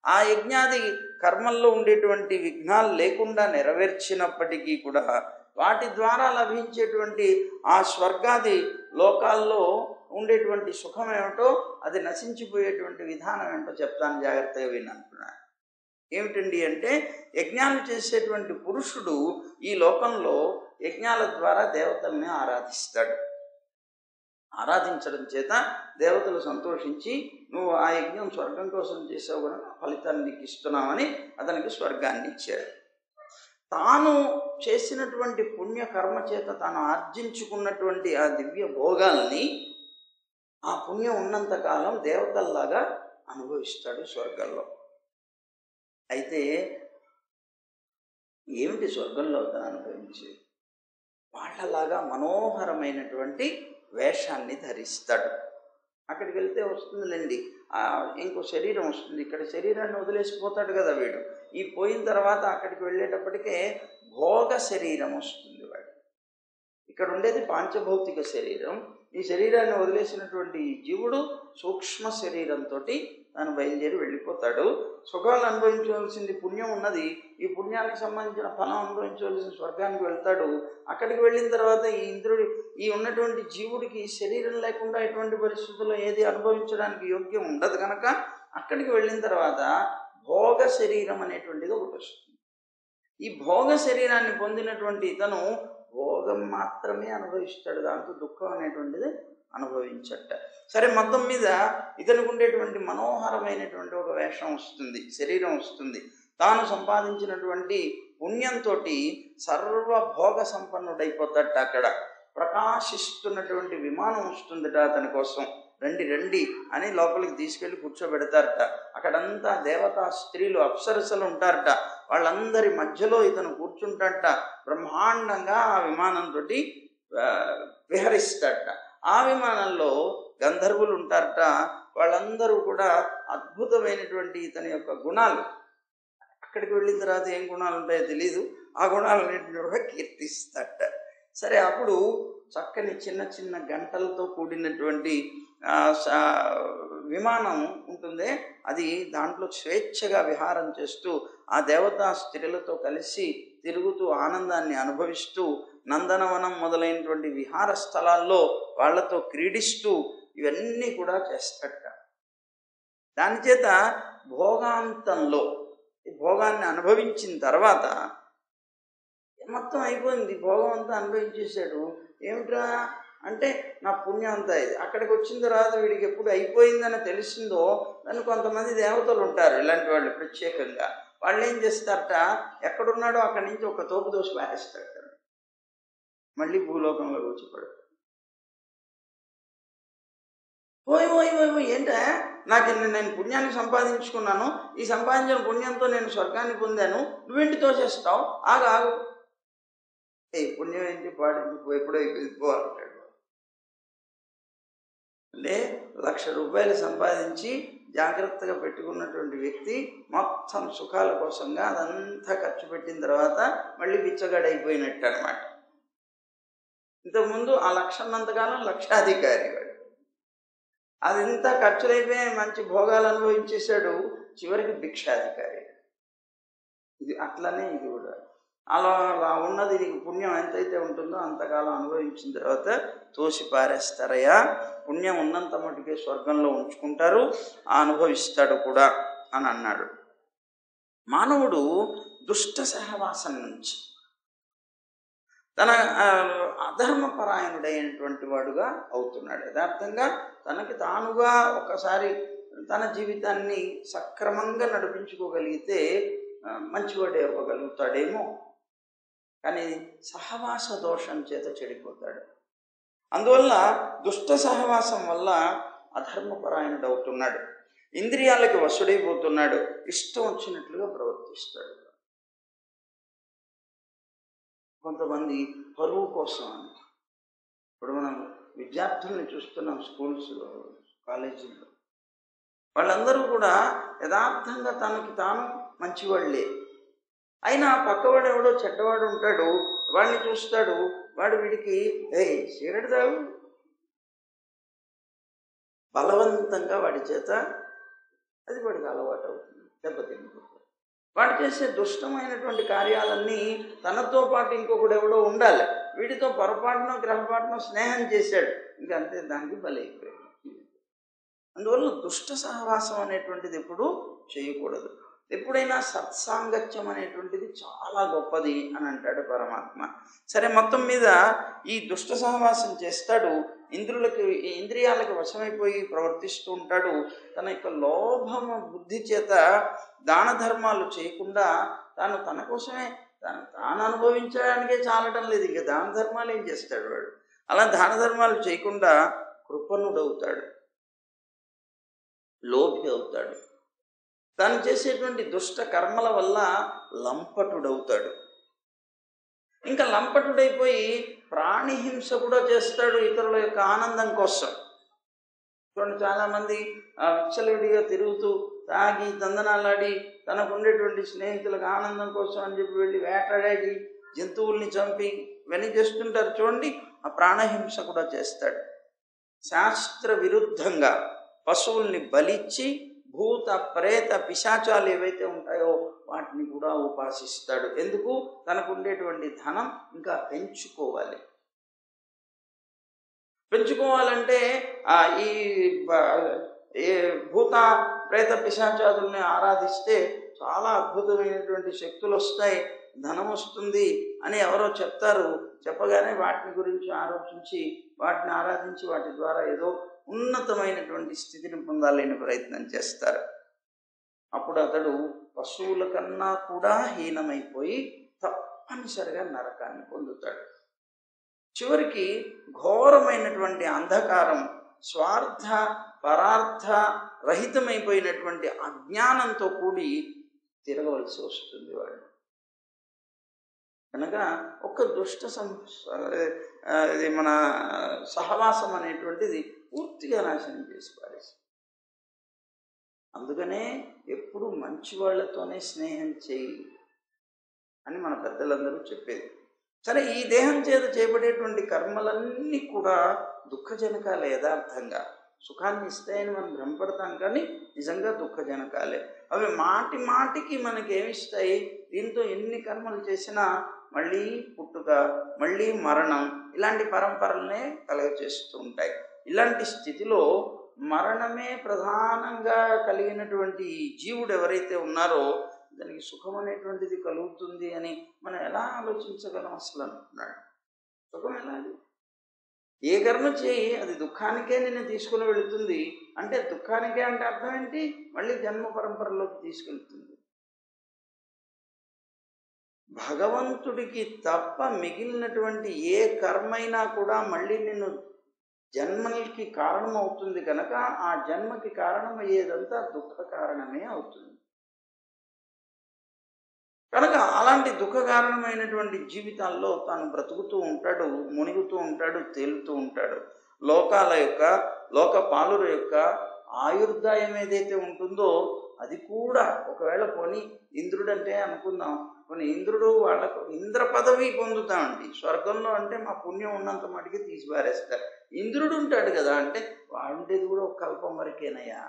ఆ యజ్ఞాది కర్మల్లో ఉండేటువంటి విఘ్నాలు లేకుండా నెరవేర్చినప్పటికీ కూడా వాటి ద్వారా లభించేటువంటి ఆ స్వర్గాది లోకాల్లో ఉండేటువంటి సుఖం ఏమిటో, అది నశించిపోయేటువంటి విధానం ఏమిటో చెప్తాను, జాగ్రత్తగా వినంటున్నాను. ఏమిటండి అంటే, యజ్ఞాలు చేసేటువంటి పురుషుడు ఈ లోకంలో యజ్ఞాల ద్వారా దేవతల్ని ఆరాధిస్తాడు. ఆరాధించడం చేత దేవతలు సంతోషించి నువ్వు ఆ యజ్ఞం స్వర్గం కోసం చేసావు కనుక ఫలితాన్ని నీకు ఇస్తున్నామని అతనికి స్వర్గాన్ని ఇచ్చాడు. తాను చేసినటువంటి పుణ్యకర్మ చేత తాను ఆర్జించుకున్నటువంటి ఆ దివ్య భోగాల్ని ఆ పుణ్యం ఉన్నంతకాలం దేవతల్లాగా అనుభవిస్తాడు స్వర్గంలో. అయితే ఏమిటి స్వర్గంలో తను అనుభవించేది? వాళ్ళలాగా మనోహరమైనటువంటి వేషాన్ని ధరిస్తాడు. అక్కడికి వెళ్తే వస్తుందిలేండి, ఇంకో శరీరం వస్తుంది. ఇక్కడ శరీరాన్ని వదిలేసిపోతాడు కదా వీడు. ఈ పోయిన తర్వాత అక్కడికి వెళ్ళేటప్పటికే భోగ శరీరం వస్తుంది వాడు. ఇక్కడ ఉండేది పాంచభౌతిక శరీరం. ఈ శరీరాన్ని వదిలేసినటువంటి ఈ జీవుడు సూక్ష్మ శరీరంతో తాను బయలుదేరి వెళ్ళిపోతాడు. సుఖాలు అనుభవించవలసింది పుణ్యం ఉన్నది, ఈ పుణ్యానికి సంబంధించిన ఫలం అనుభవించవలసిన స్వర్గానికి వెళ్తాడు. అక్కడికి వెళ్ళిన తర్వాత ఈ ఇంద్రుడి ఈ ఉన్నటువంటి జీవుడికి శరీరం లేకుండా ఎటువంటి పరిస్థితుల్లో ఏది అనుభవించడానికి యోగ్యం ఉండదు కనుక అక్కడికి వెళ్ళిన తర్వాత భోగ శరీరం అనేటువంటిది ఒకటి వస్తుంది. ఈ భోగ శరీరాన్ని పొందినటువంటి ఇతను భోగం మాత్రమే అనుభవిస్తాడు, దాంతో దుఃఖం అనేటువంటిది అనుభవించట. సరే, మొత్తం మీద ఇతనికి ఉండేటువంటి మనోహరమైనటువంటి ఒక వేషం వస్తుంది, శరీరం వస్తుంది. తాను సంపాదించినటువంటి పుణ్యంతో సర్వభోగ సంపన్నుడైపోతాడట. అక్కడ ప్రకాశిస్తున్నటువంటి విమానం వస్తుందట అతని కోసం. రండి రండి అని లోపలికి తీసుకెళ్ళి కూర్చోబెడతారట. అక్కడంతా దేవతా స్త్రీలు అప్సరసలు ఉంటారట. వాళ్ళందరి మధ్యలో ఇతను కూర్చుంటాడట. బ్రహ్మాండంగా ఆ విమానంతో విహరిస్తాడట. ఆ విమానంలో గంధర్వులు ఉంటారట. వాళ్ళందరూ కూడా అద్భుతమైనటువంటి ఇతని యొక్క గుణాలు, అక్కడికి వెళ్ళిన తర్వాత ఏం గుణాలు ఉంటాయో తెలీదు, ఆ గుణాలన్నింటినీ కూడా కీర్తిస్తాడట. సరే, అప్పుడు చక్కని చిన్న చిన్న గంటలతో కూడినటువంటి విమానం ఉంటుంది. అది దాంట్లో స్వేచ్ఛగా విహారం చేస్తూ ఆ దేవతా స్త్రీలతో కలిసి తిరుగుతూ ఆనందాన్ని అనుభవిస్తూ నందనవనం మొదలైనటువంటి విహార స్థలాల్లో వాళ్లతో క్రీడిస్తూ ఇవన్నీ కూడా చేస్తాడట. దాని చేత భోగాంతంలో ఈ భోగాన్ని అనుభవించిన తర్వాత మొత్తం అయిపోయింది, భోగం అంతా అనుభవించేశాడు. ఏమిట్రా అంటే నా పుణ్యం అంతా ఇది. అక్కడికి వచ్చిన తర్వాత వీడికి ఎప్పుడు అయిపోయిందని తెలిసిందో దాన్ని కొంతమంది దేవతలు ఉంటారు, ఇలాంటి వాళ్ళు ప్రత్యేకంగా. వాళ్ళు ఏం చేస్తారట, ఎక్కడున్నాడో అక్కడి నుంచి ఒక తోపు దోషి పారేస్తారట, మళ్ళీ భూలోకంలో కూర్చోపడు. పోయి పోయి పోయి పోయి ఏంటా, నేను పుణ్యాన్ని సంపాదించుకున్నాను, ఈ సంపాదించిన పుణ్యంతో నేను స్వర్గాన్ని పొందాను, నువ్వేంటి తోచేస్తావు, ఆగు ఏ పుణ్యం ఏంటి పాడించి ఎప్పుడో పోవాలంటాడు. అంటే 1,00,000 రూపాయలు సంపాదించి జాగ్రత్తగా పెట్టుకున్నటువంటి వ్యక్తి మొత్తం సుఖాల కోసంగా అదంతా ఖర్చు పెట్టిన తర్వాత మళ్ళీ బిచ్చగాడైపోయినట్టు అనమాట. ఇంతకుముందు ఆ 1,00,000 ఉన్నంతకాలం లక్షాధికారి వాడు. అదంతా ఖర్చులైపోయి మంచి భోగాలు అనుభవించేశాడు, చివరికి భిక్షాధికారి. ఇది అట్లనే ఇది కూడా అలా ఉన్నది. నీకు పుణ్యం ఎంతైతే ఉంటుందో అంతకాలం అనుభవించిన తర్వాత తోసి పారేస్తారయ్యా, పుణ్యం ఉన్నంత మటుకే స్వర్గంలో ఉంచుకుంటారు, అనుభవిస్తాడు కూడా అని అన్నాడు. మానవుడు దుష్ట సహవాసం నుంచి తన అధర్మపరాయణుడైనటువంటి వాడుగా అవుతున్నాడు. యథార్థంగా తనకి తానుగా ఒకసారి తన జీవితాన్ని సక్రమంగా నడిపించుకోగలిగితే మంచివాడే అవ్వగలుగుతాడేమో, కానీ సహవాస దోషం చేత చెడిపోతాడు. అందువల్ల దుష్ట సహవాసం వల్ల అధర్మపరాయణుడు అవుతున్నాడు, ఇంద్రియాలకి వశుడైపోతున్నాడు, ఇష్టం వచ్చినట్లుగా ప్రవర్తిస్తాడు. కొంతమంది పరువు కోసం అని, ఇప్పుడు మనం విద్యార్థుల్ని చూస్తున్నాం స్కూల్స్లో, కాలేజీల్లో, వాళ్ళందరూ కూడా యథార్థంగా తనకి తాను మంచివాళ్లే, అయినా పక్కవాడు ఎవడో చెడ్డవాడు ఉంటాడు, వాడిని చూస్తాడు, వాడు వీడికి సిగరెట్ తాగు, బలవంతంగా వాడి చేత అది వాడికి అలవాటు అవుతుంది, దెబ్బతింటుంది. వాడు చేసే దుష్టమైనటువంటి కార్యాలన్నీ తనతో పాటు ఇంకొకడు ఎవడో ఉండాలి, వీడితో పొరపాటునో గ్రహపాటునో స్నేహం చేశాడు, ఇంకంతే, దానికి బలైపోయాడు. అందువల్ల దుష్ట సహవాసం అనేటువంటిది ఎప్పుడు చేయకూడదు. ఎప్పుడైనా సత్సాంగత్యం అనేటువంటిది చాలా గొప్పది అని అంటాడు పరమాత్మ. సరే, మొత్తం మీద ఈ దుష్ట సహవాసం చేస్తాడు, ఇంద్రియాలకు వశమైపోయి ప్రవర్తిస్తూ ఉంటాడు. తన యొక్క లోభమ బుద్ధి చేత దాన ధర్మాలు చేయకుండా తన కోసమే తాను అనుభవించడానికే చాలటం లేదు, ఇంకా దాన ధర్మాలు ఏం చేస్తాడు వాడు. అలా దాన ధర్మాలు చేయకుండా కృపణుడవుతాడు, లోభి అవుతాడు. తాను చేసేటువంటి దుష్ట కర్మల వల్ల లంపటుడవుతాడు. ఇంకా లంపటుడైపోయి ప్రాణిహింస కూడా చేస్తాడు ఇతరుల యొక్క ఆనందం కోసం. చూడండి, చాలామంది విచ్చలవిడిగా తిరుగుతూ తాగి తందనాలాడి తనకు ఉండేటువంటి స్నేహితులకు ఆనందం కోసం అని చెప్పి వెళ్ళి వేటాడి జంతువుల్ని చంపి ఇవన్నీ చేస్తుంటారు చూడండి. ఆ ప్రాణహింస కూడా చేస్తాడు. శాస్త్ర విరుద్ధంగా పశువుల్ని బలిచ్చి భూత ప్రేత పిశాచాలు ఏవైతే ఉంటాయో వాటిని కూడా ఉపాసిస్తాడు. ఎందుకు? తనకు ఉండేటువంటి ధనం ఇంకా పెంచుకోవాలంటే ఈ భూత ప్రేత పిశాచాదుల్ని ఆరాధిస్తే చాలా అద్భుతమైనటువంటి శక్తులు వస్తాయి, ధనం వస్తుంది అని ఎవరో చెప్తారు. చెప్పగానే వాటిని గురించి ఆలోచించి వాటిని ఆరాధించి వాటి ద్వారా ఏదో ఉన్నతమైనటువంటి స్థితిని పొందాలని ప్రయత్నం చేస్తారు. అప్పుడు అతడు పశువుల కన్నా కూడా హీనమైపోయి తప్పనిసరిగా నరకాన్ని పొందుతాడు. చివరికి ఘోరమైనటువంటి అంధకారం, స్వార్థ పరార్థ రహితమైపోయినటువంటి అజ్ఞానంతో కూడి తిరగవలసి వస్తుంది వాడు. కనుక ఒక్క దుష్ట ఇది మన సహవాసం అనేటువంటిది పూర్తిగా నాశనం చేసి పారేసి. అందుకనే ఎప్పుడు మంచి వాళ్ళతోనే స్నేహం చేయి అని మన పెద్దలందరూ చెప్పేది. సరే, ఈ దేహం చేత చేయబడేటువంటి కర్మలన్నీ కూడా దుఃఖజనకాలే. యథార్థంగా సుఖాన్ని ఇస్తాయని మనం భ్రమపడతాం, కానీ నిజంగా దుఃఖజనకాలే. అవి మాటి మాటికి మనకేమిస్తాయి? దీంతో ఎన్ని కర్మలు చేసినా మళ్ళీ పుట్టుక, మళ్ళీ మరణం, ఇలాంటి పరంపరలనే కలుగచేస్తూ ఉంటాయి. ఇలాంటి స్థితిలో మరణమే ప్రధానంగా కలిగినటువంటి జీవుడు ఎవరైతే ఉన్నారో దానికి సుఖం అనేటువంటిది కలుగుతుంది అని మనం ఎలా ఆలోచించగలం అసలు అంటున్నాడు. సుఖం ఎలా? ఏ కర్మ చేయి అది దుఃఖానికే నిన్ను తీసుకుని వెళుతుంది అంటే, దుఃఖానికే అంటే అర్థం ఏంటి? మళ్ళీ జన్మ పరంపరలోకి తీసుకెళ్తుంది. భగవంతుడికి తప్ప మిగిలినటువంటి ఏ కర్మైనా కూడా మళ్ళీ నిన్ను జన్మకి కారణం అవుతుంది కనుక ఆ జన్మకి కారణమయ్యేదంతా దుఃఖ కారణమే అవుతుంది. కనుక అలాంటి దుఃఖ కారణమైనటువంటి జీవితాల్లో తాను బ్రతుకుతూ ఉంటాడు, మునిగుతూ ఉంటాడు, తేలుతూ ఉంటాడు. లోక పాలుర యొక్క ఆయుర్దాయం ఏదైతే ఉంటుందో అది కూడా ఒకవేళ పోనీ ఇంద్రుడు అంటే అనుకుందాం, కొన్ని ఇంద్రుడు వాళ్ళకు ఇంద్ర పదవి పొందుతామండి స్వర్గంలో అంటే మా పుణ్యం ఉన్నంత మటుకి తీసి పారేస్తారు. ఇంద్రుడు ఉంటాడు కదా అంటే వాడుండేది కూడా ఒక కల్పం వరకేనయ్యా.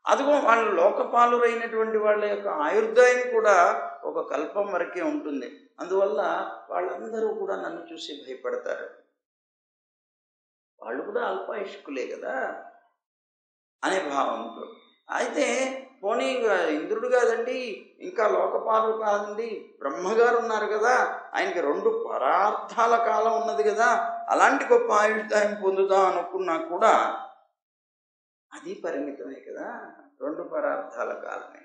అదిగో వాళ్ళు లోకపాలురైనటువంటి వాళ్ళ యొక్క ఆయుర్దాయం కూడా ఒక కల్పం వరకే ఉంటుంది. అందువల్ల వాళ్ళందరూ కూడా నన్ను చూసి భయపడతారు. వాళ్ళు కూడా అల్పాయుష్కులే కదా అనే భావంతో. అయితే పోనీ ఇంద్రుడు కాదండి, ఇంకా లోకపాలు కాదండి, బ్రహ్మగారు ఉన్నారు కదా, ఆయనకి 2 పరార్థాల కాలం ఉన్నది కదా, అలాంటి గొప్ప ఆయుర్దాయం పొందుదాం అనుకున్నా కూడా అది పరిమితమే కదా, 2 పరార్థాల కాలమే.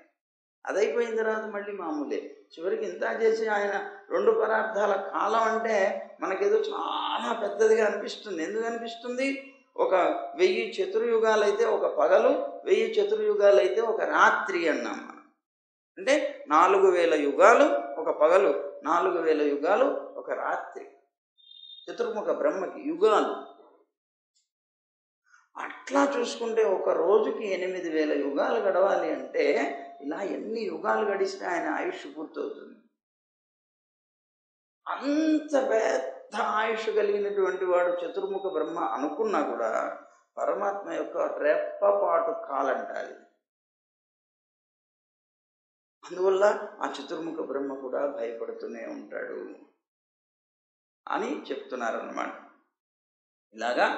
అదైపోయిన తర్వాత మళ్ళీ మామూలే. చివరికి ఇంత చేసి ఆయన 2 పరార్థాల కాలం అంటే మనకేదో చాలా పెద్దదిగా అనిపిస్తుంది. ఎందుకు అనిపిస్తుంది? ఒక 1000 చతుర్యుగాలు అయితే ఒక పగలు, 1000 చతుర్యుగాలు అయితే ఒక రాత్రి అన్నాం మనం. అంటే 4000 యుగాలు ఒక పగలు, 4000 యుగాలు ఒక రాత్రి. చతుర్ముఖ బ్రహ్మకి యుగాలు. అట్లా చూసుకుంటే ఒక రోజుకి 8000 యుగాలు గడవాలి అంటే ఇలా ఎన్ని యుగాలు గడిస్తే ఆయన ఆయుష్ పూర్తవుతుంది. అంత పెద్ద ఆయుష్ కలిగినటువంటి వాడు చతుర్ముఖ బ్రహ్మ అనుకున్నా కూడా పరమాత్మ యొక్క రెప్పపాటు కాలంటాలి. అందువల్ల ఆ చతుర్ముఖ బ్రహ్మ కూడా భయపడుతూనే ఉంటాడు అని చెప్తున్నారన్నమాట. ఇలాగా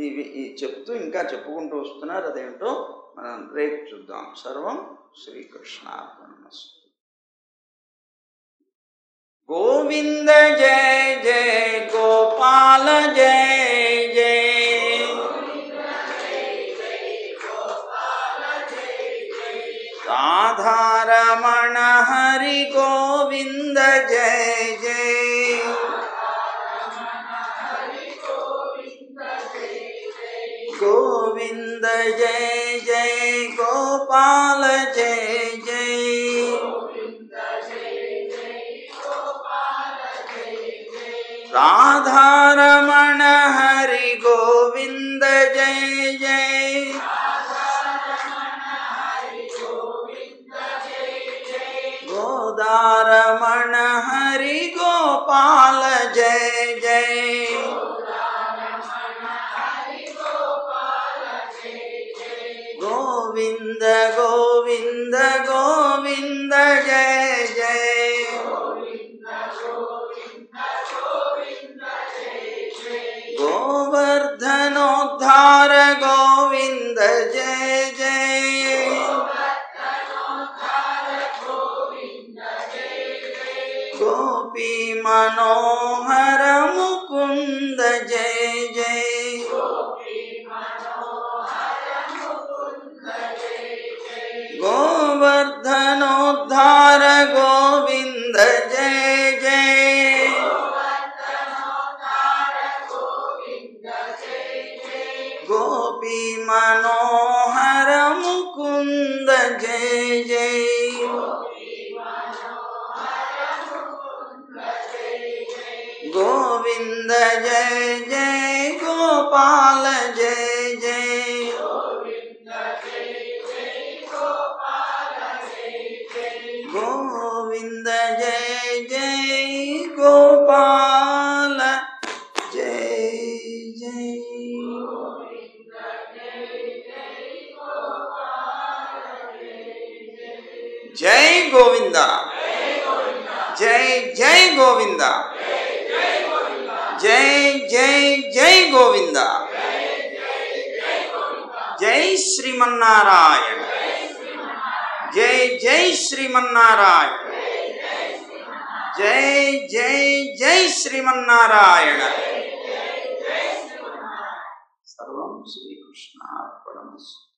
ఇవి చెప్తూ ఇంకా చెప్పుకుంటూ వస్తున్నారు. అదేంటో మనం రేపు చూద్దాం. సర్వం శ్రీకృష్ణార్పణమస్తు. గోవింద జయ జయ గోపాల జయ జయ, రాధారమణ హరి గోవింద జయ జయ, గోవింద జయ జయ గోపాల జయ జయ, రాధారమణ హరి గోవింద జయ జయ, గోవింద गोदारमण हरि गोपाल जय जय गोविंद गोविंद गोविंद जय जय गोवर्धनोद्धार गोविंद जय जय गोपी मनोहर मुकुंद जय जय गोवर्धनोद्धार गोविंद जय जय गोपी मनोहर मुकुंद जय जय गोविंद जय जय गोपाल जय जय गोविंद जय जय गोपाल जय जय जय गोविंदा जय जय गोविंदा जय जय जय गोविंदा जय श्रीमन्नारायण जय जय श्रीमन्नारायण जय जय जय श्रीमन्नारायण सर्वं श्रीकृष्णार्पणमस्तु।